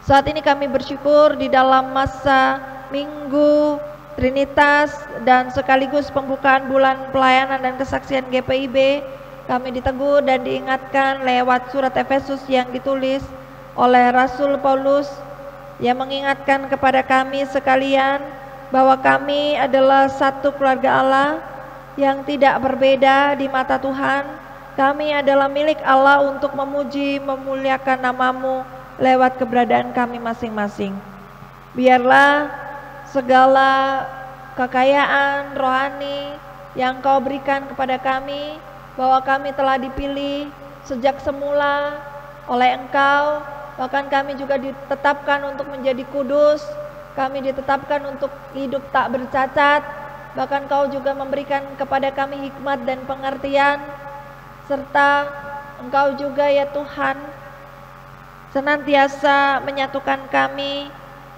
Saat ini kami bersyukur di dalam masa Minggu Trinitas dan sekaligus pembukaan bulan pelayanan dan kesaksian GPIB, kami ditegur dan diingatkan lewat surat Efesus yang ditulis oleh Rasul Paulus yang mengingatkan kepada kami sekalian bahwa kami adalah satu keluarga Allah yang tidak berbeda di mata Tuhan. Kami adalah milik Allah untuk memuji, memuliakan nama-Mu lewat keberadaan kami masing-masing. Biarlah segala kekayaan rohani yang Kau berikan kepada kami, bahwa kami telah dipilih sejak semula oleh Engkau, bahkan kami juga ditetapkan untuk menjadi kudus, kami ditetapkan untuk hidup tak bercacat, bahkan Kau juga memberikan kepada kami hikmat dan pengertian, serta Engkau juga ya Tuhan senantiasa menyatukan kami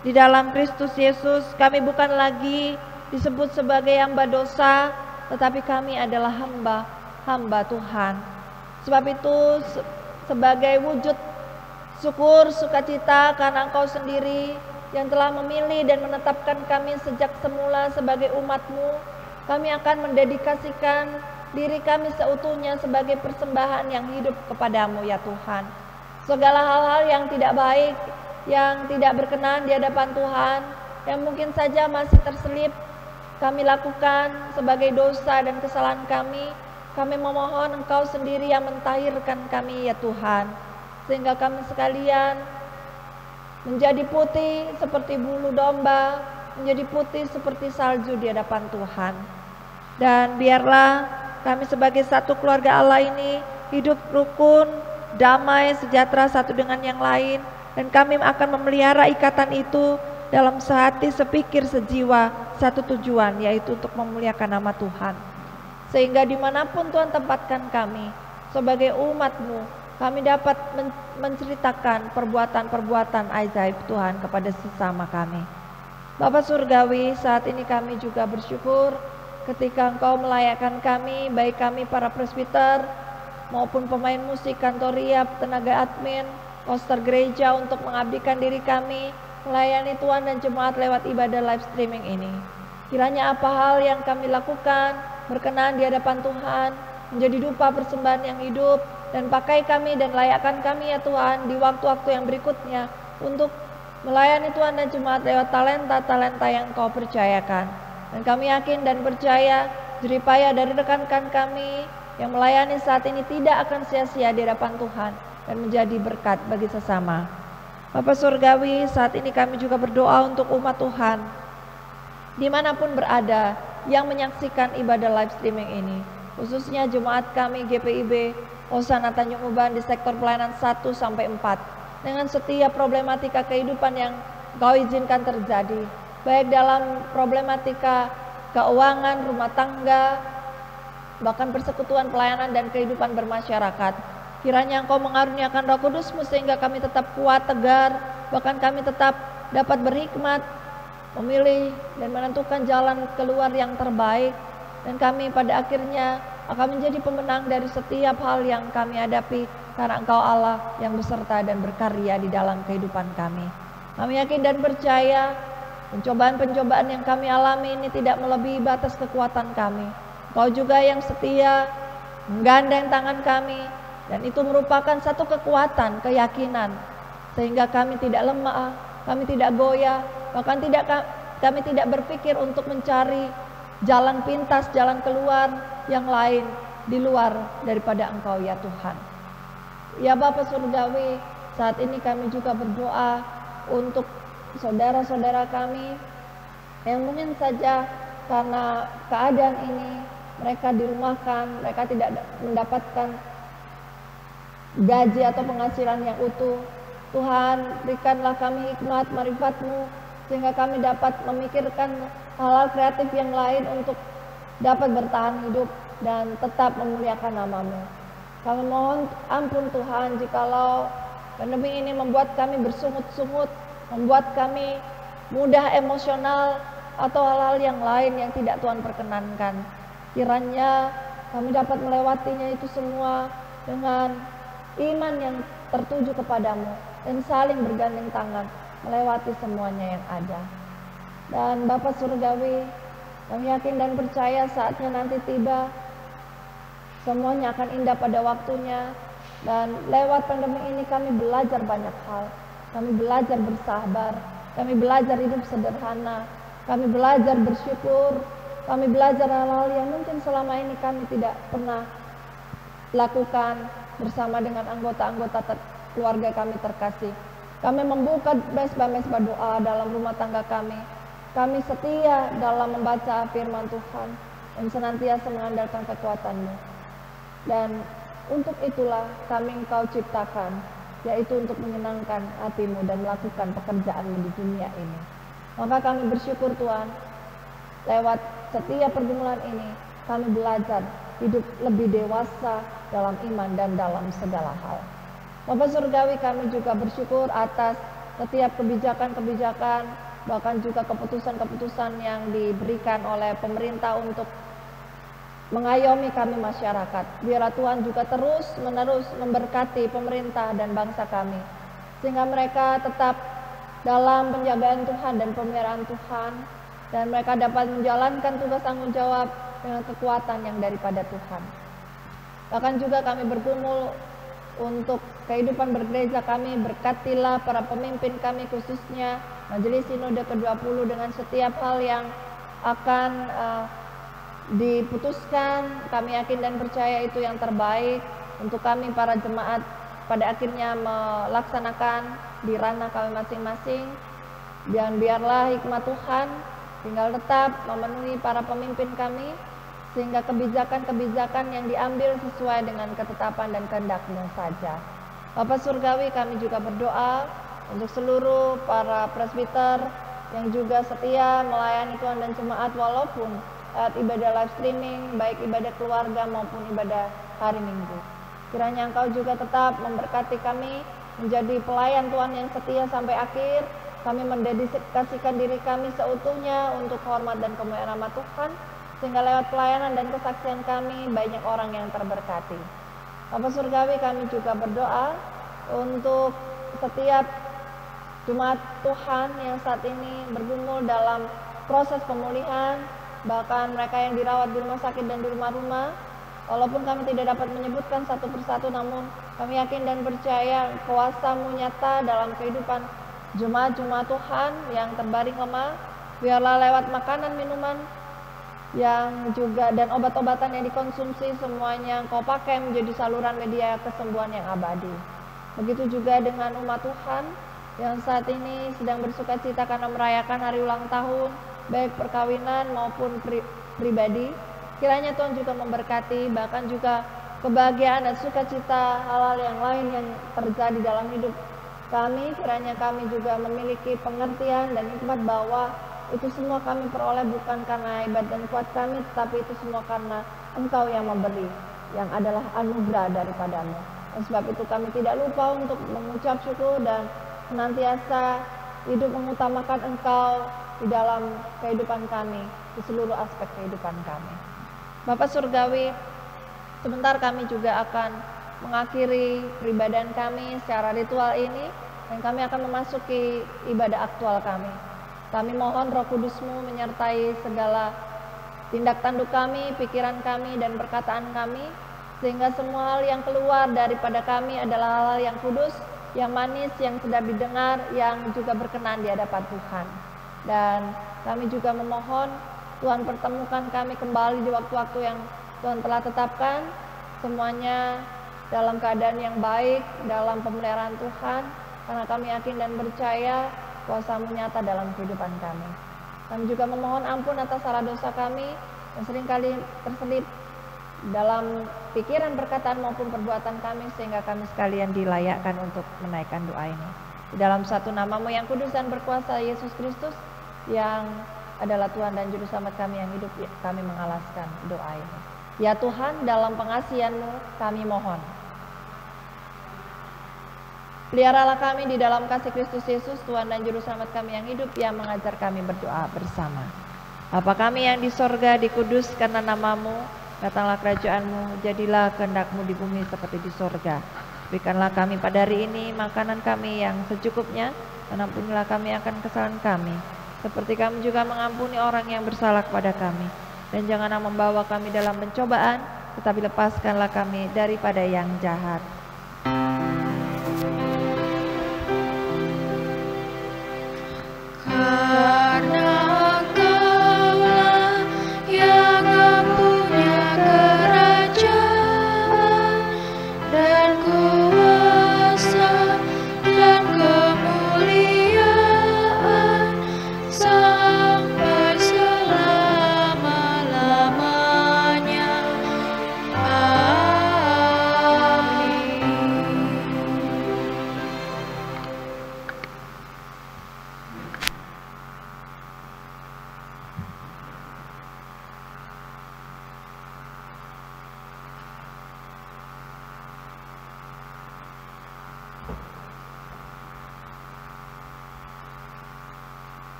di dalam Kristus Yesus. Kami bukan lagi disebut sebagai hamba dosa, tetapi kami adalah hamba Tuhan. Sebab itu sebagai wujud syukur sukacita karena Engkau sendiri yang telah memilih dan menetapkan kami sejak semula sebagai umat-Mu, kami akan mendedikasikan diri kami seutuhnya sebagai persembahan yang hidup kepadamu ya Tuhan. Segala hal-hal yang tidak baik, yang tidak berkenan di hadapan Tuhan, yang mungkin saja masih terselip kami lakukan sebagai dosa dan kesalahan kami memohon Engkau sendiri yang mentahirkan kami ya Tuhan, sehingga kami sekalian menjadi putih seperti bulu domba, menjadi putih seperti salju di hadapan Tuhan. Dan biarlah kami sebagai satu keluarga Allah ini hidup rukun, damai, sejahtera satu dengan yang lain, dan kami akan memelihara ikatan itu dalam sehati, sepikir, sejiwa, satu tujuan, yaitu untuk memuliakan nama Tuhan. Sehingga dimanapun Tuhan tempatkan kami sebagai umat-Mu, kami dapat menceritakan perbuatan-perbuatan ajaib Tuhan kepada sesama kami. Bapa Surgawi, saat ini kami juga bersyukur ketika Engkau melayakkan kami, baik kami para presbiter maupun pemain musik, kantoria, tenaga admin, poster gereja, untuk mengabdikan diri kami melayani Tuhan dan jemaat lewat ibadah live streaming ini. Kiranya apa hal yang kami lakukan berkenan di hadapan Tuhan, menjadi dupa persembahan yang hidup, dan pakai kami dan layakkan kami ya Tuhan di waktu-waktu yang berikutnya untuk melayani Tuhan dan jemaat lewat talenta-talenta yang Kau percayakan. Dan kami yakin dan percaya jeripaya dari rekan-rekan kami yang melayani saat ini tidak akan sia-sia di hadapan Tuhan dan menjadi berkat bagi sesama. Bapa Surgawi, saat ini kami juga berdoa untuk umat Tuhan dimanapun berada yang menyaksikan ibadah live streaming ini, khususnya jemaat kami GPIB Hosana Tanjung Uban di sektor pelayanan 1-4, dengan setiap problematika kehidupan yang Kau izinkan terjadi, baik dalam problematika keuangan, rumah tangga, bahkan persekutuan pelayanan dan kehidupan bermasyarakat. Kiranya Engkau mengaruniakan Roh Kudus-Mu sehingga kami tetap kuat, tegar, bahkan kami tetap dapat berhikmat, memilih dan menentukan jalan keluar yang terbaik, dan kami pada akhirnya akan menjadi pemenang dari setiap hal yang kami hadapi, karena Engkau Allah yang beserta dan berkarya di dalam kehidupan kami. Kami yakin dan percaya pencobaan-pencobaan yang kami alami ini tidak melebihi batas kekuatan kami. Engkau juga yang setia menggandeng tangan kami, dan itu merupakan satu kekuatan, keyakinan, sehingga kami tidak lemah, kami tidak goyah, bahkan kami tidak berpikir untuk mencari jalan pintas, jalan keluar yang lain di luar daripada Engkau ya Tuhan. Ya Bapa Surgawi, saat ini kami juga berdoa untuk saudara-saudara kami yang mungkin saja karena keadaan ini mereka dirumahkan, mereka tidak mendapatkan gaji atau penghasilan yang utuh. Tuhan, berikanlah kami hikmat marifat-Mu sehingga kami dapat memikirkan hal-hal kreatif yang lain untuk dapat bertahan hidup dan tetap memuliakan nama-Mu. Kami mohon ampun Tuhan jikalau pandemi ini membuat kami bersungut-sungut, membuat kami mudah emosional atau hal-hal yang lain yang tidak Tuhan perkenankan. Kiranya kami dapat melewatinya itu semua dengan iman yang tertuju kepadamu dan saling bergandeng tangan melewati semuanya yang ada. Dan Bapa Surgawi, kami yakin dan percaya saatnya nanti tiba, semuanya akan indah pada waktunya. Dan lewat pandemi ini kami belajar banyak hal. Kami belajar bersabar, kami belajar hidup sederhana, kami belajar bersyukur, kami belajar hal-hal yang mungkin selama ini kami tidak pernah lakukan bersama dengan anggota-anggota keluarga kami terkasih. Kami membuka mesbah-mesbah doa dalam rumah tangga kami. Kami setia dalam membaca firman Tuhan dan senantiasa mengandalkan kekuatan-Mu. Dan untuk itulah kami Engkau ciptakan, yaitu untuk menyenangkan hati-Mu dan melakukan pekerjaan-Mu di dunia ini. Maka kami bersyukur Tuhan, lewat setiap pergumulan ini kami belajar hidup lebih dewasa dalam iman dan dalam segala hal. Bapak Surgawi, kami juga bersyukur atas setiap kebijakan-kebijakan, bahkan juga keputusan-keputusan yang diberikan oleh pemerintah untuk mengayomi kami masyarakat. Biarlah Tuhan juga terus-menerus memberkati pemerintah dan bangsa kami, sehingga mereka tetap dalam penjagaan Tuhan dan pemeliharaan Tuhan, dan mereka dapat menjalankan tugas tanggung jawab dengan kekuatan yang daripada Tuhan. Bahkan juga kami bergumul untuk kehidupan bergereja kami, berkatilah para pemimpin kami, khususnya Majelis Sinode ke-20, dengan setiap hal yang akan diputuskan. Kami yakin dan percaya itu yang terbaik untuk kami para jemaat pada akhirnya melaksanakan di ranah kami masing-masing. Dan biarlah hikmat Tuhan tinggal tetap memenuhi para pemimpin kami, sehingga kebijakan-kebijakan yang diambil sesuai dengan ketetapan dan kehendak-Mu saja. Bapa Surgawi, kami juga berdoa untuk seluruh para presbiter yang juga setia melayani Tuhan dan jemaat walaupun ibadah live streaming, baik ibadah keluarga maupun ibadah hari Minggu. Kiranya Engkau juga tetap memberkati kami menjadi pelayan Tuhan yang setia sampai akhir. Kami mendedikasikan diri kami seutuhnya untuk hormat dan kemuliaan nama Tuhan, sehingga lewat pelayanan dan kesaksian kami banyak orang yang terberkati. Bapa Surgawi, kami juga berdoa untuk setiap jemaat Tuhan yang saat ini bergumul dalam proses pemulihan, bahkan mereka yang dirawat di rumah sakit dan di rumah-rumah. Walaupun kami tidak dapat menyebutkan satu persatu, namun kami yakin dan percaya kuasa-Mu nyata dalam kehidupan jemaat-jemaat Tuhan yang terbaring lemah. Biarlah lewat makanan, minuman, yang juga dan obat-obatan yang dikonsumsi, semuanya Engkau pakai menjadi saluran media kesembuhan yang abadi. Begitu juga dengan umat Tuhan yang saat ini sedang bersuka cita karena merayakan hari ulang tahun, baik perkawinan maupun pribadi. Kiranya Tuhan juga memberkati, bahkan juga kebahagiaan dan sukacita hal-hal yang lain yang terjadi dalam hidup kami. Kiranya kami juga memiliki pengertian dan hikmat bahwa itu semua kami peroleh bukan karena hebat dan kuat kami, tetapi itu semua karena Engkau yang memberi, yang adalah anugerah daripada-Mu. Dan sebab itu kami tidak lupa untuk mengucap syukur dan senantiasa hidup mengutamakan Engkau di dalam kehidupan kami, di seluruh aspek kehidupan kami. Bapak Surgawi, sebentar kami juga akan mengakhiri peribadahan kami secara ritual ini, dan kami akan memasuki ibadah aktual kami. Kami mohon Roh Kudus-Mu menyertai segala tindak tanduk kami, pikiran kami, dan perkataan kami, sehingga semua hal yang keluar daripada kami adalah hal yang kudus, yang manis, yang sedap didengar, yang juga berkenan di hadapan Tuhan. Dan kami juga memohon Tuhan pertemukan kami kembali di waktu-waktu yang Tuhan telah tetapkan, semuanya dalam keadaan yang baik, dalam pemeliharaan Tuhan, karena kami yakin dan percaya kuasa-Mu nyata dalam kehidupan kami. Kami juga memohon ampun atas salah dosa kami yang seringkali terselip dalam pikiran, perkataan maupun perbuatan kami, sehingga kami sekalian dilayakkan untuk menaikkan doa ini. Di dalam satu nama-Mu yang kudus dan berkuasa, Yesus Kristus, yang adalah Tuhan dan Juru Selamat kami yang hidup, kami mengalaskan doa ini. Ya Tuhan, dalam pengasihan-Mu kami mohon, peliharalah kami di dalam kasih Kristus Yesus, Tuhan dan Juru Selamat kami yang hidup, yang mengajar kami berdoa bersama. Bapa kami yang di sorga, dikuduskanlah nama-Mu, datanglah kerajaan-Mu, jadilah kehendak-Mu di bumi seperti di sorga. Berikanlah kami pada hari ini makanan kami yang secukupnya, dan ampunilah kami akan kesalahan kami, seperti kami juga mengampuni orang yang bersalah kepada kami. Dan janganlah membawa kami dalam pencobaan, tetapi lepaskanlah kami daripada yang jahat. Karena Engkaulah yang mempunyai kerajaan dan kuasa dan kemuliaan sampai selama-lamanya. Amin.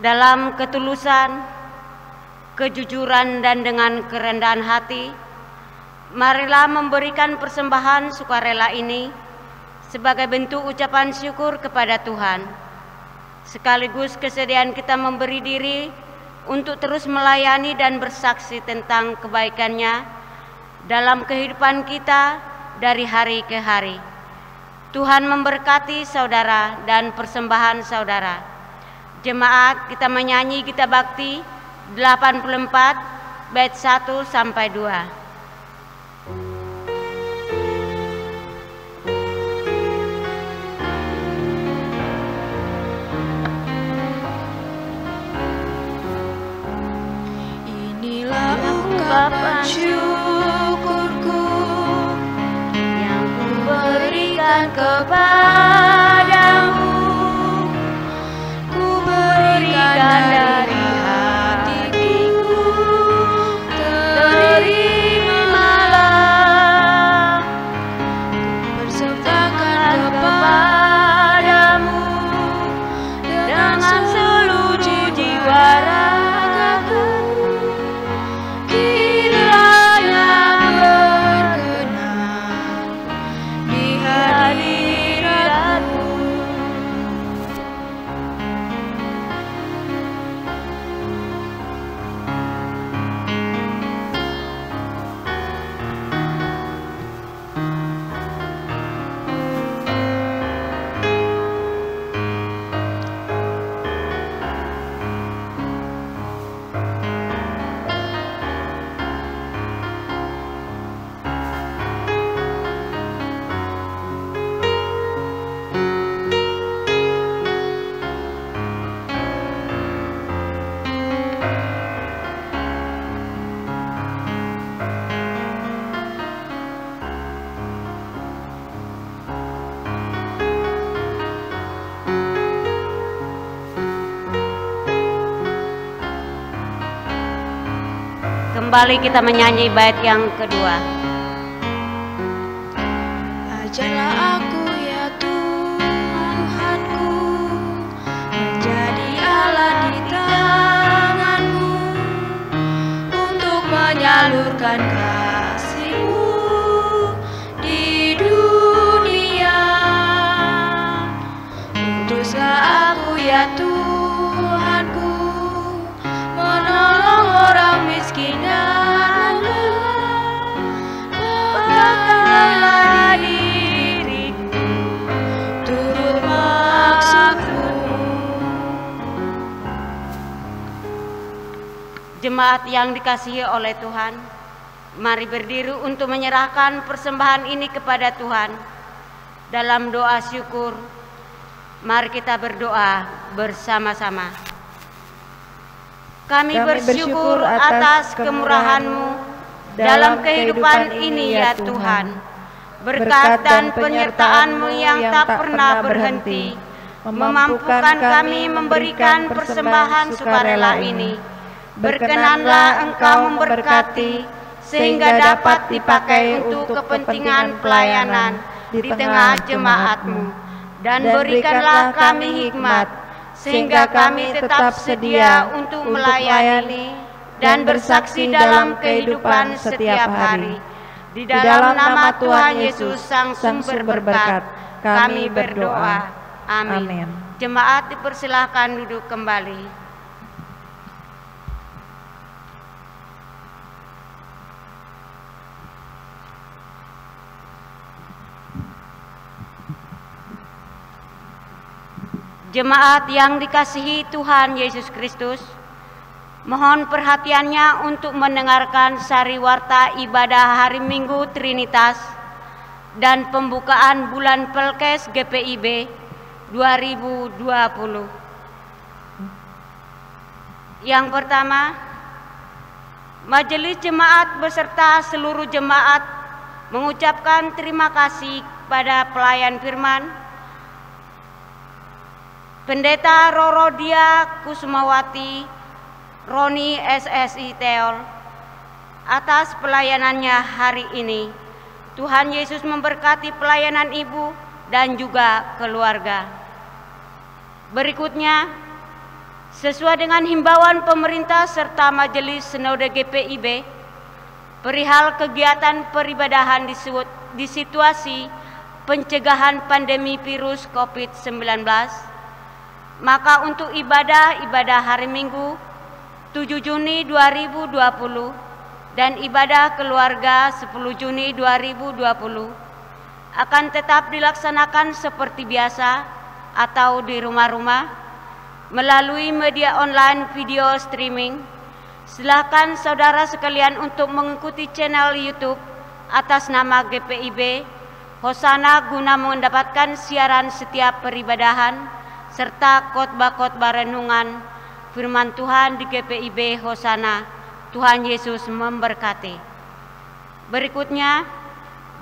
Dalam ketulusan, kejujuran, dan dengan kerendahan hati, marilah memberikan persembahan sukarela ini sebagai bentuk ucapan syukur kepada Tuhan, sekaligus kesediaan kita memberi diri untuk terus melayani dan bersaksi tentang kebaikan-Nya dalam kehidupan kita dari hari ke hari. Tuhan memberkati saudara dan persembahan saudara. Jemaat, kita menyanyi Gita Bakti 84 bait 1 sampai 2. Inilah ungkapan syukurku yang ku berikan kepadamu, ku berikan dari hatiku. Terimalah, persembahkan kepadamu dengan seluruh jiwa ragaku. kiranya berkenan di hadiratmu. Kembali kita menyanyi bait yang kedua. Ajarlah aku ya Tuhanku, menjadi alat di tangan-Mu untuk menyalurkan kasih-Mu di dunia. Utuslah aku ya Tuhanku, menolong orang miskin dan lemah. Bapakkanlah diriku turut maksud-Mu. Jemaat yang dikasihi oleh Tuhan, mari berdiri untuk menyerahkan persembahan ini kepada Tuhan. Dalam doa syukur, mari kita berdoa bersama-sama. Kami bersyukur atas kemurahan-Mu dalam kehidupan ini ya Tuhan. Berkat dan penyertaan-Mu yang tak pernah berhenti memampukan kami memberikan persembahan sukarela ini. Berkenanlah Engkau memberkati sehingga dapat dipakai untuk kepentingan pelayanan di tengah jemaat-Mu. Dan berikanlah kami hikmat sehingga kami tetap sedia untuk melayani dan bersaksi dalam kehidupan setiap hari. Di dalam nama Tuhan Yesus Sang Sumber Berkat, kami berdoa. Amin. Jemaat dipersilahkan duduk kembali. Jemaat yang dikasihi Tuhan Yesus Kristus, mohon perhatiannya untuk mendengarkan sariwarta ibadah hari Minggu Trinitas dan pembukaan bulan Pelkes GPIB 2020. Yang pertama, Majelis Jemaat beserta seluruh jemaat mengucapkan terima kasih pada pelayan firman Pendeta Rorodia Kusumawati Roni SSI Teol atas pelayanannya hari ini. Tuhan Yesus memberkati pelayanan ibu dan juga keluarga. Berikutnya, sesuai dengan himbauan pemerintah serta Majelis Sinode GPIB, perihal kegiatan peribadahan di situasi pencegahan pandemi virus COVID-19, maka untuk ibadah hari Minggu 7 Juni 2020 dan ibadah keluarga 10 Juni 2020 akan tetap dilaksanakan seperti biasa atau di rumah-rumah melalui media online video streaming. Silakan saudara sekalian untuk mengikuti channel YouTube atas nama GPIB Hosana guna mendapatkan siaran setiap peribadahan serta khotbah-khotbah renungan firman Tuhan di GPIB Hosana Tuhan Yesus memberkati. Berikutnya,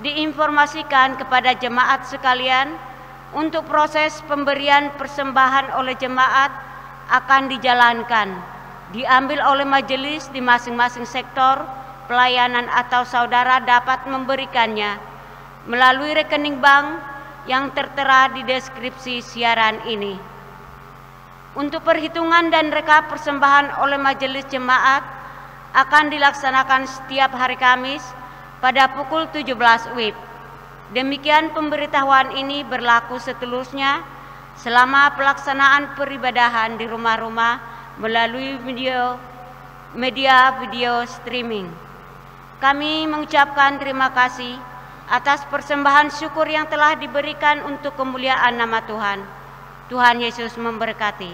diinformasikan kepada jemaat sekalian untuk proses pemberian persembahan oleh jemaat akan dijalankan, diambil oleh majelis di masing-masing sektor pelayanan atau saudara dapat memberikannya melalui rekening bank yang tertera di deskripsi siaran ini. Untuk perhitungan dan rekap persembahan oleh majelis jemaat akan dilaksanakan setiap hari Kamis pada pukul 17 WIB. Demikian pemberitahuan ini berlaku seterusnya selama pelaksanaan peribadahan di rumah-rumah melalui media video streaming. Kami mengucapkan terima kasih atas persembahan syukur yang telah diberikan untuk kemuliaan nama Tuhan. Tuhan Yesus memberkati.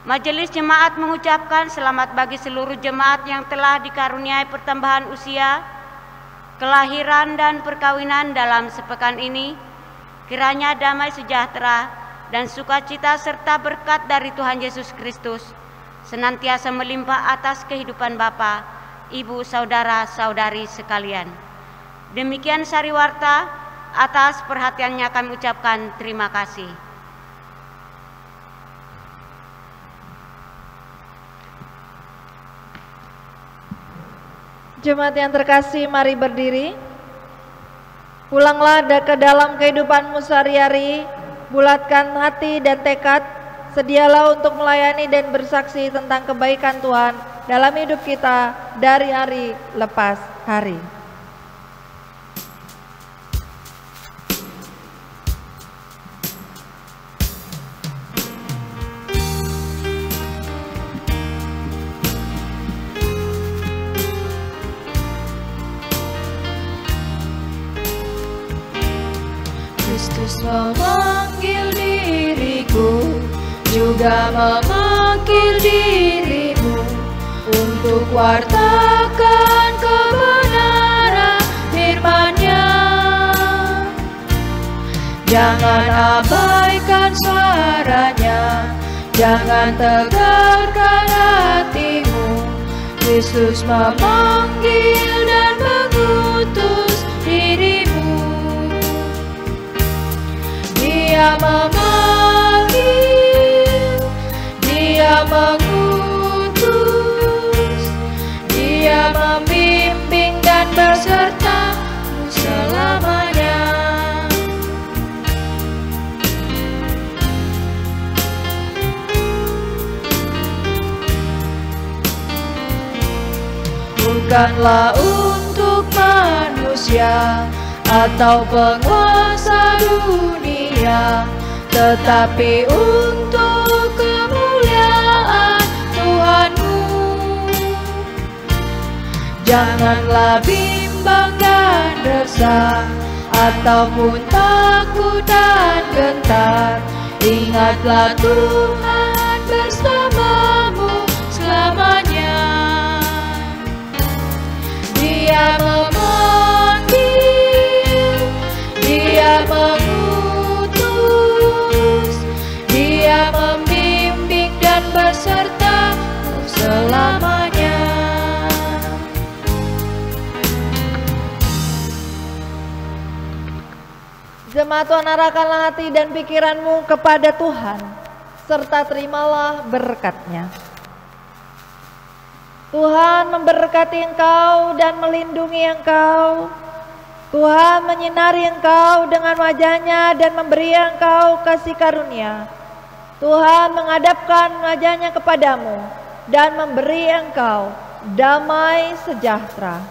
Majelis jemaat mengucapkan selamat bagi seluruh jemaat yang telah dikaruniai pertambahan usia, kelahiran dan perkawinan dalam sepekan ini. Kiranya damai sejahtera dan sukacita serta berkat dari Tuhan Yesus Kristus senantiasa melimpah atas kehidupan Bapa, Ibu, saudara-saudari sekalian. Demikian sariwarta, atas perhatiannya kami ucapkan terima kasih. Jemaat yang terkasih, mari berdiri. Pulanglah ke dalam kehidupanmu sehari-hari, bulatkan hati dan tekad, sedialah untuk melayani dan bersaksi tentang kebaikan Tuhan dalam hidup kita dari hari lepas hari. Kristus memanggil diriku, juga memanggil dirimu untuk wartakan kebenaran firman-Nya. Jangan abaikan suaranya, jangan tegarkan hatimu. Kristus memanggil dan mengutus dirimu. Dia memanggil, Dia mengutus, Dia membimbing dan bersertamu selamanya. Bukanlah untuk manusia atau penguasa dunia, tetapi untuk kemuliaan Tuhanmu. Janganlah bimbang dan resah, ataupun takut dan gentar. Ingatlah Tuhan bersamamu selamanya. Dia Dia mengutus, Dia membimbing dan besertamu selamanya. Jemaat Tuhan, arahkanlah hati dan pikiranmu kepada Tuhan, serta terimalah berkat-Nya. Tuhan memberkati engkau dan melindungi engkau. Tuhan menyinari engkau dengan wajah-Nya dan memberi engkau kasih karunia. Tuhan menghadapkan wajah-Nya kepadamu dan memberi engkau damai sejahtera.